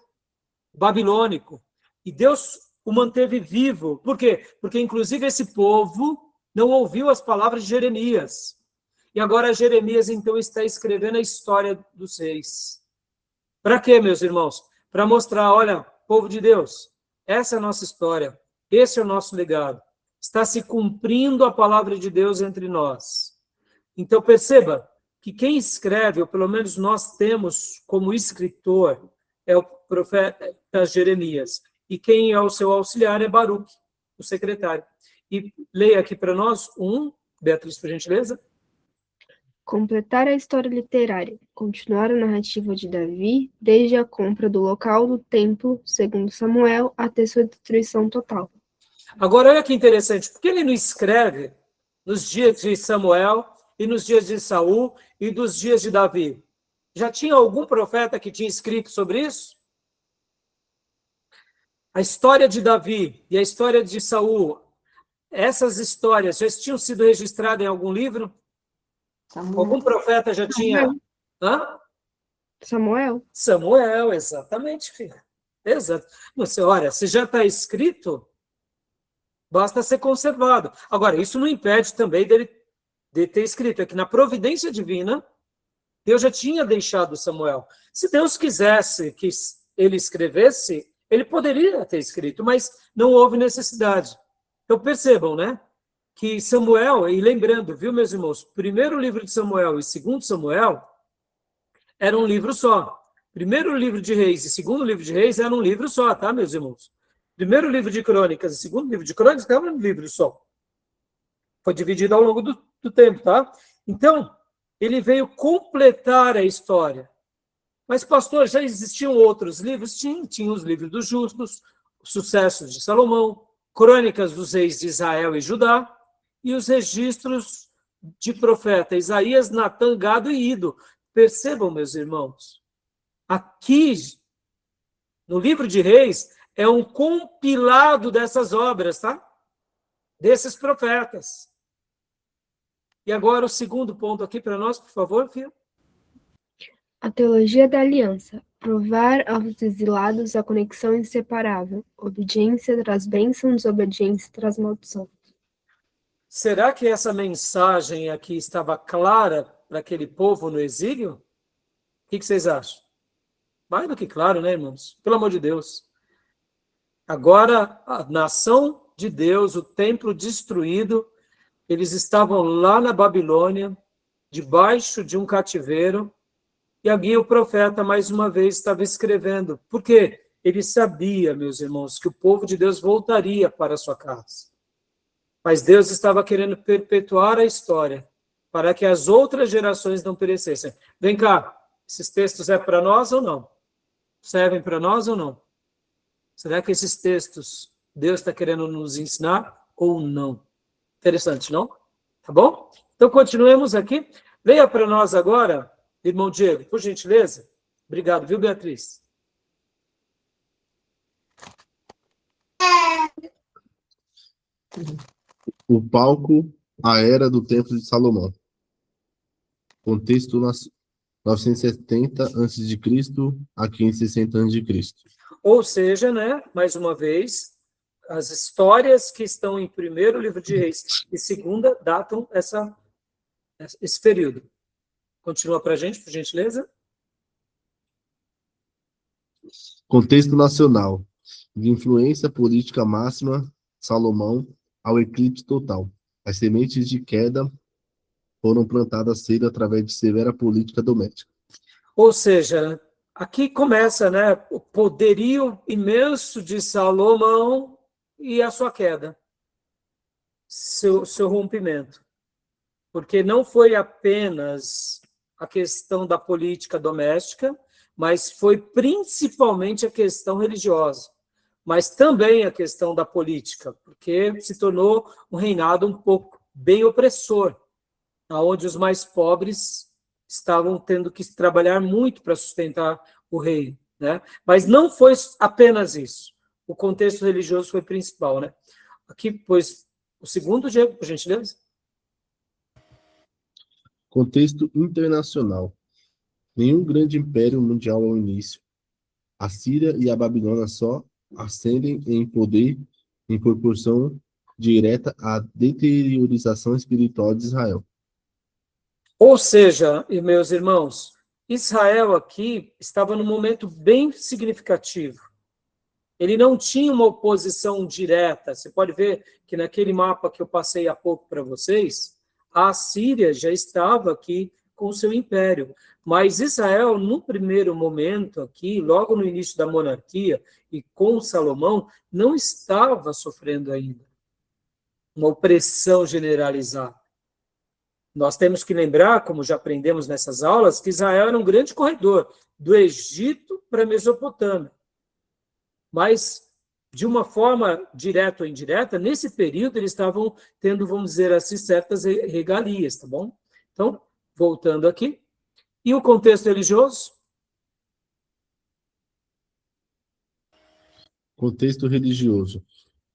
Speaker 1: babilônico. E Deus o manteve vivo. Por quê? Porque, inclusive, esse povo não ouviu as palavras de Jeremias. E agora Jeremias, então, está escrevendo a história dos reis. Para quê, meus irmãos? Para mostrar, olha, povo de Deus, essa é a nossa história, esse é o nosso legado. Está se cumprindo a palavra de Deus entre nós. Então, perceba que quem escreve, ou pelo menos nós temos como escritor, é o profeta Jeremias. E quem é o seu auxiliar é Baruque, o secretário. E leia aqui para nós Beatriz, por gentileza.
Speaker 3: Completar a história literária. Continuar a narrativa de Davi, desde a compra do local do templo, segundo Samuel, até sua destruição total.
Speaker 1: Agora, olha que interessante, porque ele não escreve nos dias de Samuel e nos dias de Saul e dos dias de Davi? Já tinha algum profeta que tinha escrito sobre isso? A história de Davi e a história de Saul, essas histórias já tinham sido registradas em algum livro?
Speaker 3: Samuel.
Speaker 1: Algum profeta já tinha... Samuel, exatamente, filha. Exato. Você, olha, se já está escrito, basta ser conservado. Agora, isso não impede também dele de ter escrito. É que na providência divina, Deus já tinha deixado Samuel. Se Deus quisesse que ele escrevesse, ele poderia ter escrito, mas não houve necessidade. Então, percebam, né? Que Samuel, e lembrando, viu, meus irmãos, primeiro livro de Samuel e segundo Samuel era um livro só. Primeiro livro de Reis e segundo livro de Reis era um livro só, tá, meus irmãos? Primeiro livro de Crônicas e segundo livro de Crônicas era um livro só. Foi dividido ao longo do tempo, tá? Então, ele veio completar a história. Mas, pastor, já existiam outros livros? Tinha os livros dos justos, os sucessos de Salomão, crônicas dos reis de Israel e Judá, e os registros de profeta Isaías, Natã, Gado e Ido. Percebam, meus irmãos, aqui, no livro de Reis, é um compilado dessas obras, tá? Desses profetas. E agora o segundo ponto aqui para nós, por favor, filho.
Speaker 3: A teologia da aliança. Provar aos exilados a conexão inseparável. Obediência traz bênção, desobediência traz maldição.
Speaker 1: Será que essa mensagem aqui estava clara para aquele povo no exílio? O que vocês acham? Mais do que claro, né, irmãos? Pelo amor de Deus. Agora, a nação de Deus, o templo destruído, eles estavam lá na Babilônia, debaixo de um cativeiro, e aqui o profeta, mais uma vez, estava escrevendo. Por quê? Ele sabia, meus irmãos, que o povo de Deus voltaria para a sua casa. Mas Deus estava querendo perpetuar a história, para que as outras gerações não perecessem. Vem cá, esses textos é para nós ou não? Servem para nós ou não? Será que esses textos Deus está querendo nos ensinar ou não? Interessante, não? Tá bom? Então, continuemos aqui. Leia para nós agora, irmão Diego, por gentileza. Obrigado, viu, Beatriz?
Speaker 2: O palco, a era do Templo de Salomão. Contexto 970 a.C. a 560 a.C.
Speaker 1: Ou seja, né, mais uma vez, as histórias que estão em primeiro livro de Reis e segunda datam esse período. Continua para a gente, por gentileza.
Speaker 2: Contexto nacional. De influência política máxima, Salomão, ao eclipse total. As sementes de queda foram plantadas cedo através de severa política doméstica.
Speaker 1: Ou seja, aqui começa, né, o poderio imenso de Salomão e a sua queda, seu rompimento. Porque não foi apenas a questão da política doméstica, mas foi principalmente a questão religiosa, mas também a questão da política, porque se tornou um reinado um pouco bem opressor, onde os mais pobres estavam tendo que trabalhar muito para sustentar o reino, né? Mas não foi apenas isso. O contexto religioso foi principal, né? Aqui, pois, o segundo, Diego, por gentileza.
Speaker 2: Contexto internacional. Nenhum grande império mundial ao início. A Síria e a Babilônia só ascendem em poder em proporção direta à deteriorização espiritual de Israel.
Speaker 1: Ou seja, meus irmãos, Israel aqui estava num momento bem significativo. Ele não tinha uma oposição direta. Você pode ver que naquele mapa que eu passei há pouco para vocês, a Síria já estava aqui com o seu império. Mas Israel, no primeiro momento aqui, logo no início da monarquia, e com Salomão, não estava sofrendo ainda uma opressão generalizada. Nós temos que lembrar, como já aprendemos nessas aulas, que Israel era um grande corredor, do Egito para a Mesopotâmia. Mas, de uma forma direta ou indireta, nesse período eles estavam tendo, vamos dizer assim, certas regalias, tá bom? Então, voltando aqui. E o contexto religioso?
Speaker 2: Contexto religioso.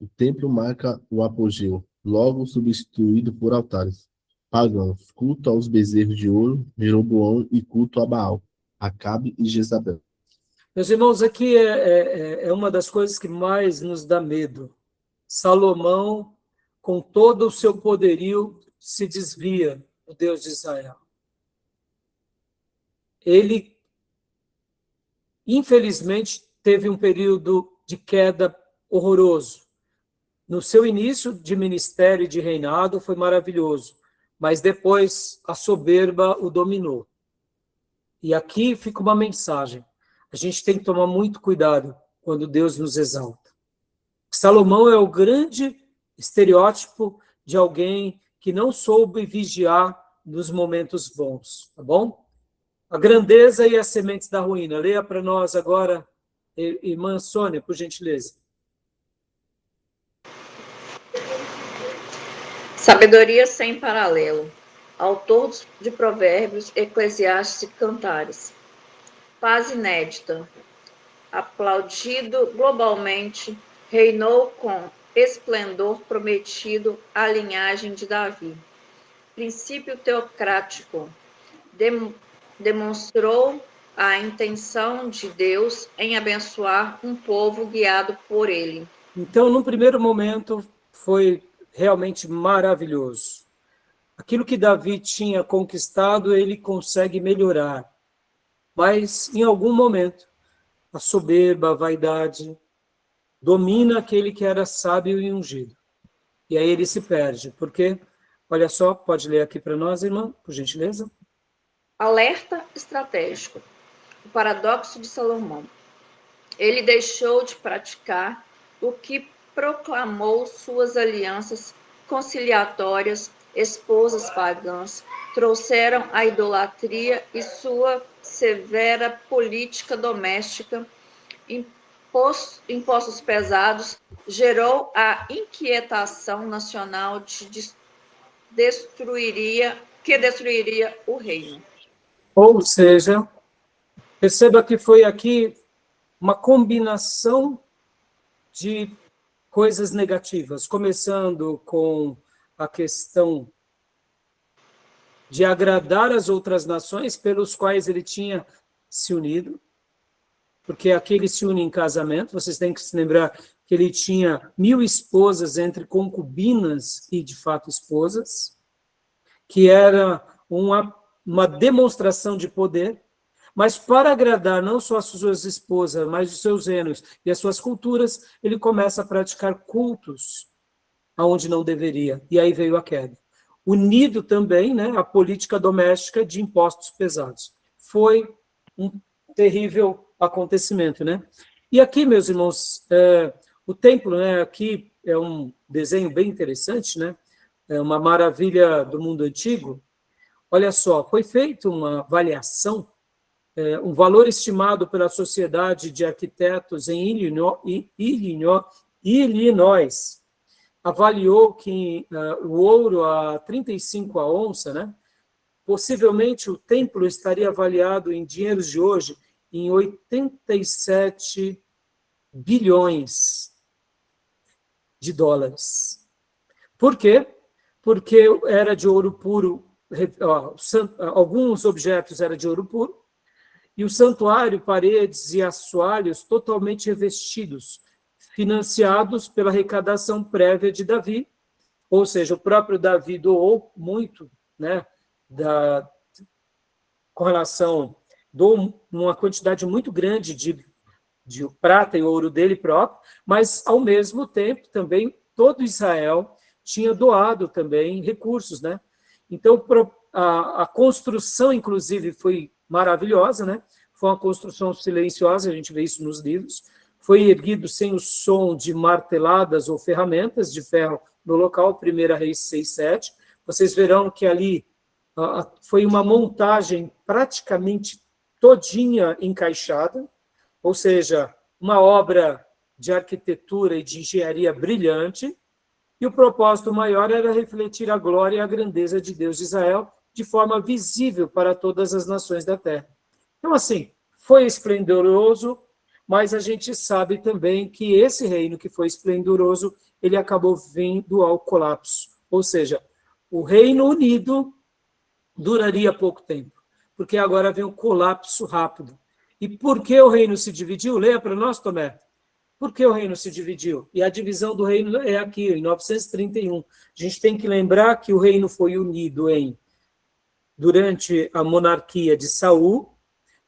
Speaker 2: O templo marca o apogeu, logo substituído por altares pagãos, culto aos bezerros de ouro, Jeroboão e culto a Baal, Acabe e Jezabel.
Speaker 1: Meus irmãos, aqui é uma das coisas que mais nos dá medo. Salomão, com todo o seu poderio, se desvia do Deus de Israel. Ele, infelizmente, teve um período de queda horroroso. No seu início de ministério e de reinado foi maravilhoso, mas depois a soberba o dominou. E aqui fica uma mensagem. A gente tem que tomar muito cuidado quando Deus nos exalta. Salomão é o grande estereótipo de alguém que não soube vigiar nos momentos bons, tá bom? A grandeza e as sementes da ruína. Leia para nós agora, irmã Sônia, por gentileza.
Speaker 4: Sabedoria sem paralelo. Autor de Provérbios, Eclesiastes e Cantares. Paz inédita. Aplaudido globalmente, reinou com esplendor prometido à linhagem de Davi. Princípio teocrático. Demonstrou a intenção de Deus em abençoar um povo guiado por ele.
Speaker 1: Então, no primeiro momento, foi realmente maravilhoso. Aquilo que Davi tinha conquistado, ele consegue melhorar. Mas, em algum momento, a soberba, a vaidade, domina aquele que era sábio e ungido. E aí ele se perde. Porque, olha só, pode ler aqui para nós, irmã, por gentileza.
Speaker 4: Alerta estratégico. O paradoxo de Salomão. Ele deixou de praticar o que proclamou suas alianças conciliatórias, esposas pagãs, trouxeram a idolatria e sua severa política doméstica, impostos pesados, gerou a inquietação nacional que destruiria o reino.
Speaker 1: Ou seja, perceba que foi aqui uma combinação de coisas negativas, começando com a questão de agradar as outras nações pelos quais ele tinha se unido, porque aqui ele se une em casamento, vocês têm que se lembrar que ele tinha 1000 esposas entre concubinas e, de fato, esposas, que era uma demonstração de poder, Mas para agradar não só as suas esposas, mas os seus reinos e as suas culturas, ele começa a praticar cultos aonde não deveria. E aí veio a queda. Unido também, né, a política doméstica de impostos pesados. Foi um terrível acontecimento, né? E aqui, meus irmãos, o templo, né, aqui é um desenho bem interessante, né? É uma maravilha do mundo antigo. Olha só, foi feita uma avaliação, um valor estimado pela Sociedade de Arquitetos em Illinois avaliou que o ouro a 35 a onça, né? Possivelmente o templo estaria avaliado em dinheiros de hoje em 87 bilhões de dólares. Por quê? Porque era de ouro puro, alguns objetos eram de ouro puro, e o santuário, paredes e assoalhos totalmente revestidos, financiados pela arrecadação prévia de Davi, ou seja, o próprio Davi doou muito, né, com relação, doou uma quantidade muito grande de prata e ouro dele próprio, mas, ao mesmo tempo, também todo Israel tinha doado também recursos, né? Então, a construção, inclusive, foi maravilhosa, né? Foi uma construção silenciosa, a gente vê isso nos livros. Foi erguido sem o som de marteladas ou ferramentas de ferro no local, 1 Reis 6:7. Vocês verão que ali foi uma montagem praticamente todinha encaixada, ou seja, uma obra de arquitetura e de engenharia brilhante, e o propósito maior era refletir a glória e a grandeza de Deus de Israel de forma visível para todas as nações da terra. Então, assim, foi esplendoroso, mas a gente sabe também que esse reino que foi esplendoroso, ele acabou vindo ao colapso. Ou seja, o Reino Unido duraria pouco tempo, porque agora vem um colapso rápido. E por que o reino se dividiu? Leia para nós, Tomé. Por que o reino se dividiu? E a divisão do reino é aqui, em 931. A gente tem que lembrar que o reino foi unido durante a monarquia de Saul,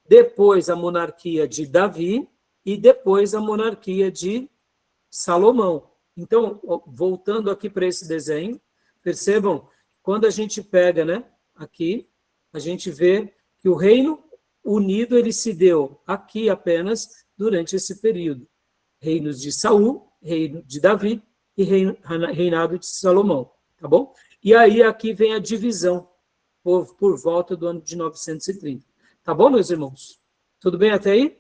Speaker 1: depois a monarquia de Davi e depois a monarquia de Salomão. Então, voltando aqui para esse desenho, percebam, quando a gente pega, né, aqui, a gente vê que o reino unido ele se deu aqui apenas durante esse período. Reinos de Saul, reino de Davi e reinado de Salomão, tá bom? E aí aqui vem a divisão por volta do ano de 930. Tá bom, meus irmãos? Tudo bem até aí?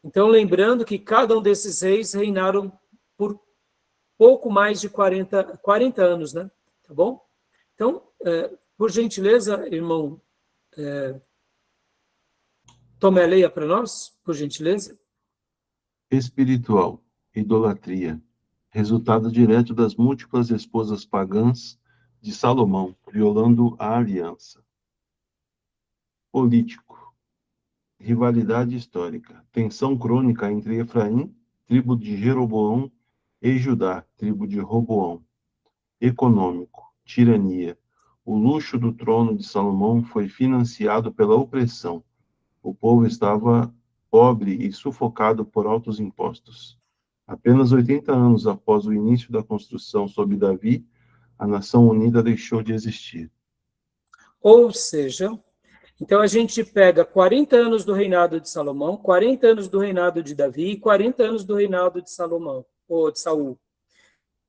Speaker 1: Então, lembrando que cada um desses reis reinaram por pouco mais de 40 anos, né? Tá bom? Então, por gentileza, irmão, Tomé, leia para nós, por gentileza.
Speaker 5: Espiritual, idolatria, resultado direto das múltiplas esposas pagãs de Salomão, violando a aliança. Político, rivalidade histórica, tensão crônica entre Efraim, tribo de Jeroboão, e Judá, tribo de Roboão. Econômico, tirania, o luxo do trono de Salomão foi financiado pela opressão. O povo estava pobre e sufocado por altos impostos. Apenas 80 anos após o início da construção sob Davi, a nação unida deixou de existir.
Speaker 1: Ou seja, então a gente pega 40 anos do reinado de Salomão, 40 anos do reinado de Davi e 40 anos do reinado de Salomão, ou de Saul.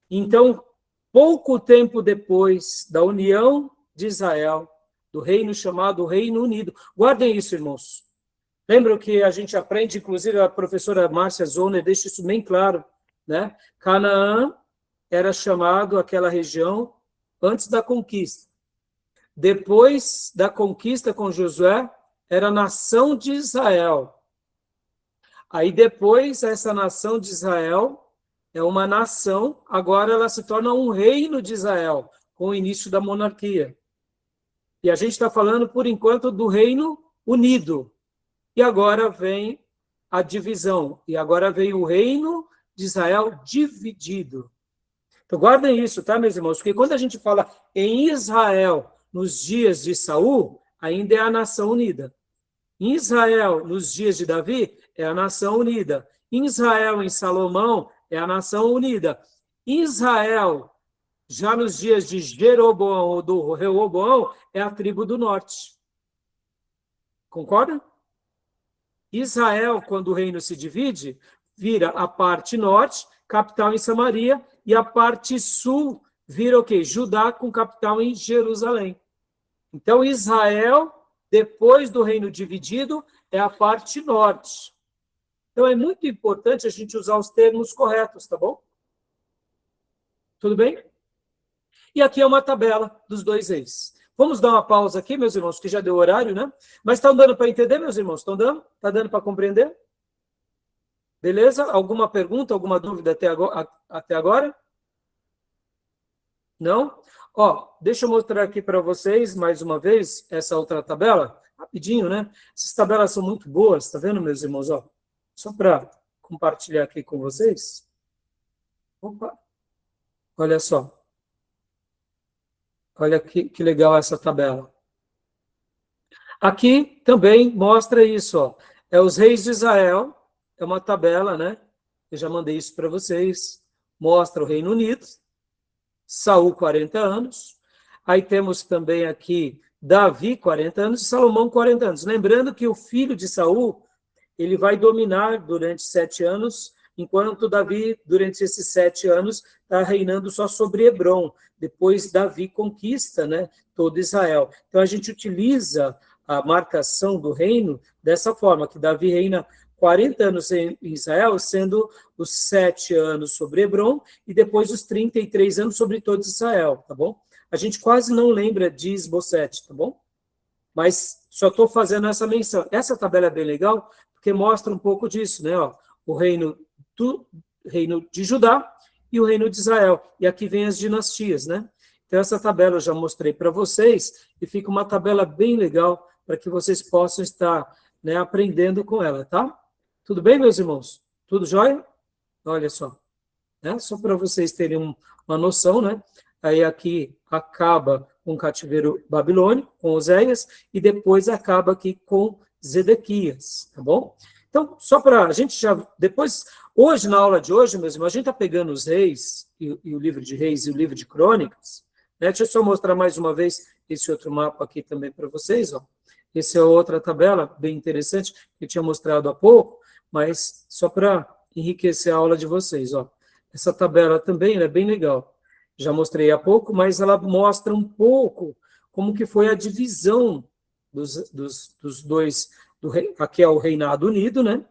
Speaker 1: Então, pouco tempo depois da união de Israel, do reino chamado Reino Unido. Guardem isso, irmãos. Lembram que a gente aprende, inclusive a professora Márcia Zoner deixa isso bem claro, né? Canaã era chamado aquela região antes da conquista. Depois da conquista com Josué, era a nação de Israel. Aí depois, essa nação de Israel é uma nação, agora ela se torna um reino de Israel, com o início da monarquia. E a gente está falando, por enquanto, do Reino Unido. E agora vem a divisão. E agora vem o Reino de Israel dividido. Então, guardem isso, tá, meus irmãos? Porque quando a gente fala em Israel, nos dias de Saul, ainda é a nação unida. Em Israel, nos dias de Davi, é a nação unida. Em Israel, em Salomão, é a nação unida. Em Israel, já nos dias de Jeroboão ou do Reoboão, é a tribo do norte. Concorda? Israel, quando o reino se divide, vira a parte norte, capital em Samaria, e a parte sul vira o quê? Judá, com capital em Jerusalém. Então, Israel, depois do reino dividido, é a parte norte. Então, é muito importante a gente usar os termos corretos, tá bom? Tudo bem? E aqui é uma tabela dos 2 reis. Vamos dar uma pausa aqui, meus irmãos, que já deu horário, né? Mas estão dando para entender, meus irmãos? Estão dando? Está dando para compreender? Beleza? Alguma pergunta, alguma dúvida até agora? Não? Ó, deixa eu mostrar aqui para vocês, mais uma vez, essa outra tabela. Rapidinho, né? Essas tabelas são muito boas, tá vendo, meus irmãos? Ó, só para compartilhar aqui com vocês. Opa! Olha só. Olha que legal essa tabela. Aqui também mostra isso, ó. É os reis de Israel, é uma tabela, né? Eu já mandei isso para vocês. Mostra o Reino Unido, Saul, 40 anos. Aí temos também aqui Davi, 40 anos, e Salomão, 40 anos. Lembrando que o filho de Saul, ele vai dominar durante 7 anos, enquanto Davi, durante esses 7 anos, está reinando só sobre Hebrom. Depois Davi conquista, né, todo Israel. Então a gente utiliza a marcação do reino dessa forma, que Davi reina 40 anos em Israel, sendo os 7 anos sobre Hebrom e depois os 33 anos sobre todo Israel, tá bom? A gente quase não lembra de Esbocete, tá bom? Mas só estou fazendo essa menção. Essa tabela é bem legal, porque mostra um pouco disso, né? Ó, o reino de Judá e o reino de Israel. E aqui vem as dinastias, né? Então, essa tabela eu já mostrei para vocês, e fica uma tabela bem legal para que vocês possam estar, né, aprendendo com ela, tá? Tudo bem, meus irmãos? Tudo jóia? Olha só. Né? Só para vocês terem uma noção, né? Aí aqui acaba com o cativeiro babilônico, com Oséias, e depois acaba aqui com Zedequias, tá bom? Então, só para a gente já, depois, hoje, na aula de hoje, meus irmãos, a gente está pegando os reis, e o livro de reis e o livro de crônicas, né? Deixa eu só mostrar mais uma vez esse outro mapa aqui também para vocês, ó. Essa é outra tabela bem interessante, que eu tinha mostrado há pouco, mas só para enriquecer a aula de vocês, ó. Essa tabela também é bem legal. Já mostrei há pouco, mas ela mostra um pouco como que foi a divisão dos dois. Aqui é o Reinado Unido, né?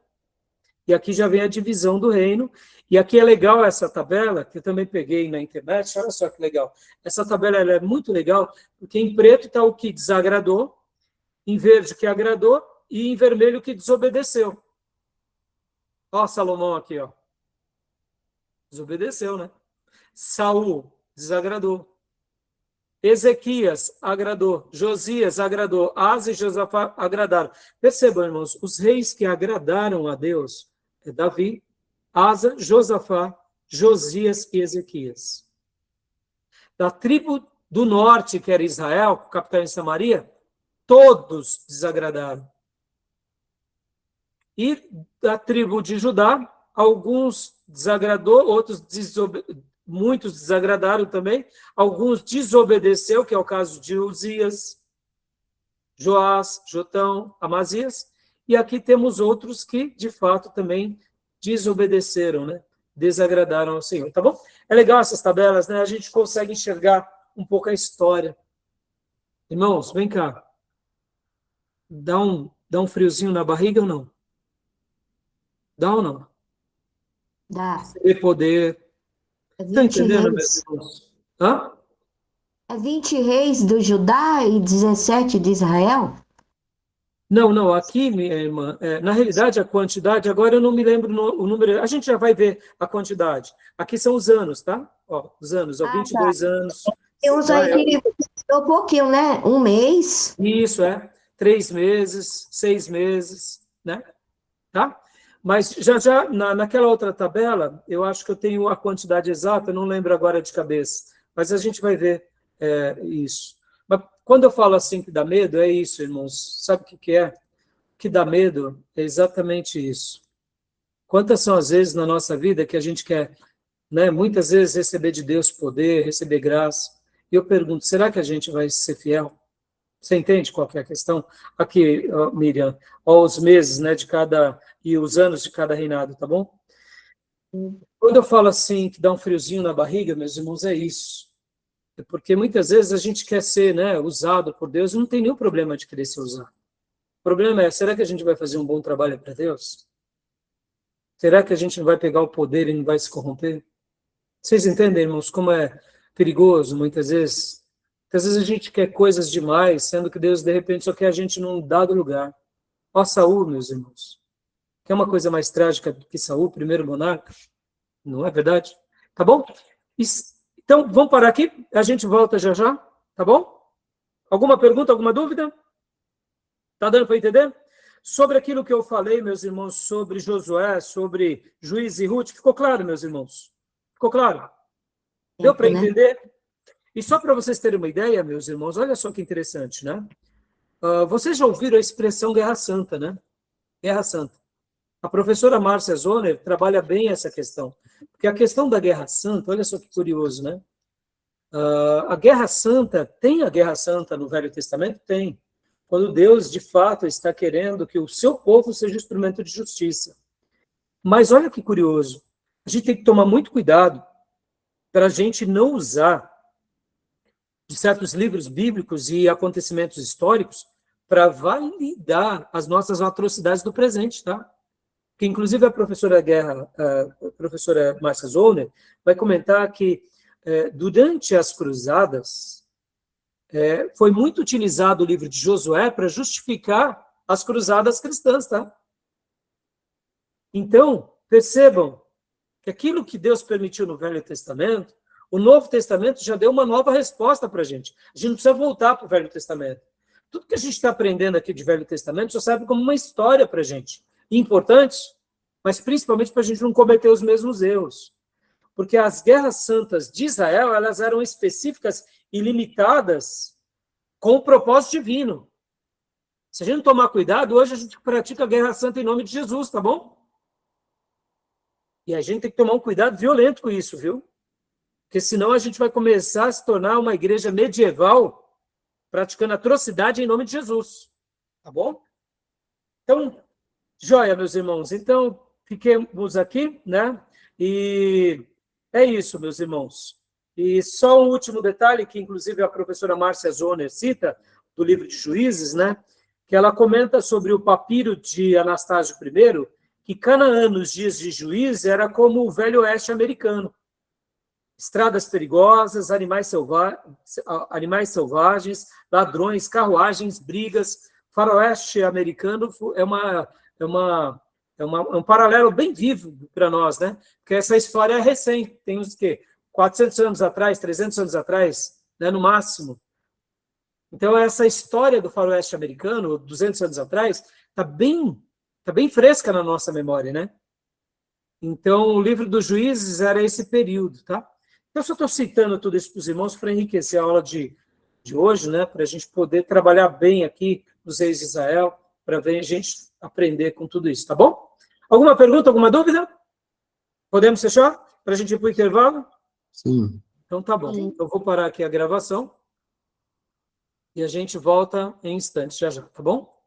Speaker 1: E aqui já vem a divisão do reino. E aqui é legal essa tabela, que eu também peguei na internet. Olha só que legal. Essa tabela ela é muito legal, porque em preto está o que desagradou, em verde o que agradou, e em vermelho o que desobedeceu. Ó, Salomão aqui, ó. Desobedeceu, né? Saul desagradou. Ezequias agradou. Josias agradou. Asa e Josafá agradaram. Percebam, irmãos, os reis que agradaram a Deus é Davi, Asa, Josafá, Josias e Ezequias. Da tribo do norte, que era Israel, capital em Samaria, todos desagradaram. E da tribo de Judá, alguns desagradou, outros muitos desagradaram também, alguns desobedeceu, que é o caso de Uzias, Joás, Jotão, Amazias, e aqui temos outros que, de fato, também desobedeceram, né? Desagradaram ao Senhor, tá bom? É legal essas tabelas, né? A gente consegue enxergar um pouco a história. Irmãos, vem cá. Dá um friozinho na barriga ou não? Dá ou não?
Speaker 6: Dá.
Speaker 1: Receber poder.
Speaker 6: É
Speaker 1: Estão
Speaker 6: 20
Speaker 1: entendendo, meus
Speaker 6: reis.
Speaker 1: irmãos? Hã?
Speaker 6: É 20 reis do Judá e 17 de Israel?
Speaker 1: Não, aqui, minha irmã, na realidade, a quantidade, agora eu não me lembro o número, a gente já vai ver a quantidade. Aqui são os anos, tá? Ó, os anos, ó, 22 anos.
Speaker 6: Tem uns aí que um pouquinho, né? Um mês.
Speaker 1: Isso, 3 meses, 6 meses, né? Tá? Mas já naquela outra tabela, eu acho que eu tenho a quantidade exata, eu não lembro agora de cabeça, mas a gente vai ver isso. Mas quando eu falo assim que dá medo, é isso, irmãos. Sabe o que é? que dá medo é exatamente isso. Quantas são as vezes na nossa vida que a gente quer, né, muitas vezes receber de Deus poder, receber graça, e eu pergunto, será que a gente vai ser fiel? Você entende qual que é a questão? Aqui, ó, Miriam, ó, os meses, né, de cada, e os anos de cada reinado, tá bom? Quando eu falo assim, que dá um friozinho na barriga, meus irmãos, é isso. É porque muitas vezes a gente quer ser, né, usado por Deus, e não tem nenhum problema de querer ser usado. O problema é, será que a gente vai fazer um bom trabalho para Deus? Será que a gente não vai pegar o poder e não vai se corromper? Vocês entendem, irmãos, como é perigoso muitas vezes? Muitas vezes a gente quer coisas demais, sendo que Deus, de repente, só quer a gente num dado lugar. Ó, Saul, meus irmãos. Quer uma coisa mais trágica do que Saul, primeiro monarca? Não é verdade? Tá bom? Então, vamos parar aqui. A gente volta já já. Tá bom? Alguma pergunta, alguma dúvida? Tá dando para entender? Sobre aquilo que eu falei, meus irmãos, sobre Josué, sobre Juízes e Ruth, ficou claro, meus irmãos? Ficou claro? Deu para entender? E só para vocês terem uma ideia, meus irmãos, olha só que interessante, né? Vocês já ouviram a expressão Guerra Santa, né? Guerra Santa. A professora Márcia Zoner trabalha bem essa questão. Porque a questão da Guerra Santa, olha só que curioso, né? A Guerra Santa, tem a Guerra Santa no Velho Testamento? Tem. Quando Deus, de fato, está querendo que o seu povo seja instrumento de justiça. Mas olha que curioso. A gente tem que tomar muito cuidado para a gente não usar de certos livros bíblicos e acontecimentos históricos para validar as nossas atrocidades do presente, tá? Que inclusive a professora Márcia Zoner vai comentar que durante as cruzadas foi muito utilizado o livro de Josué para justificar as cruzadas cristãs, tá? Então, percebam que aquilo que Deus permitiu no Velho Testamento, o Novo Testamento já deu uma nova resposta para a gente. A gente não precisa voltar para o Velho Testamento. Tudo que a gente está aprendendo aqui de Velho Testamento só serve como uma história para a gente. Importante, mas principalmente para a gente não cometer os mesmos erros. Porque as guerras santas de Israel, elas eram específicas e limitadas com o propósito divino. Se a gente não tomar cuidado, hoje a gente pratica a guerra santa em nome de Jesus, tá bom? E a gente tem que tomar um cuidado violento com isso, viu? Porque senão a gente vai começar a se tornar uma igreja medieval praticando atrocidade em nome de Jesus. Tá bom? Então, joia, meus irmãos. Então, fiquemos aqui, né? E é isso, meus irmãos. E só um último detalhe, que inclusive a professora Márcia Zoner cita, do livro de Juízes, né? Que ela comenta sobre o papiro de Anastácio I, que Canaã, nos dias de Juízes, era como o velho oeste americano. Estradas perigosas, animais selvagens, ladrões, carruagens, brigas. Faroeste americano é um paralelo bem vivo para nós, né? Porque essa história é recente, tem uns 400 anos atrás, 300 anos atrás, né, no máximo. Então, essa história do faroeste americano, 200 anos atrás, está bem fresca na nossa memória, né? Então, o livro dos Juízes era esse período, tá? Eu só estou citando tudo isso para os irmãos para enriquecer a aula de hoje, né? Para a gente poder trabalhar bem aqui nos reis de Israel, para a gente aprender com tudo isso, tá bom? Alguma pergunta, alguma dúvida? Podemos fechar? Para a gente ir para o intervalo?
Speaker 2: Sim.
Speaker 1: Então tá bom. Eu vou parar aqui a gravação e a gente volta em instantes já já, tá bom?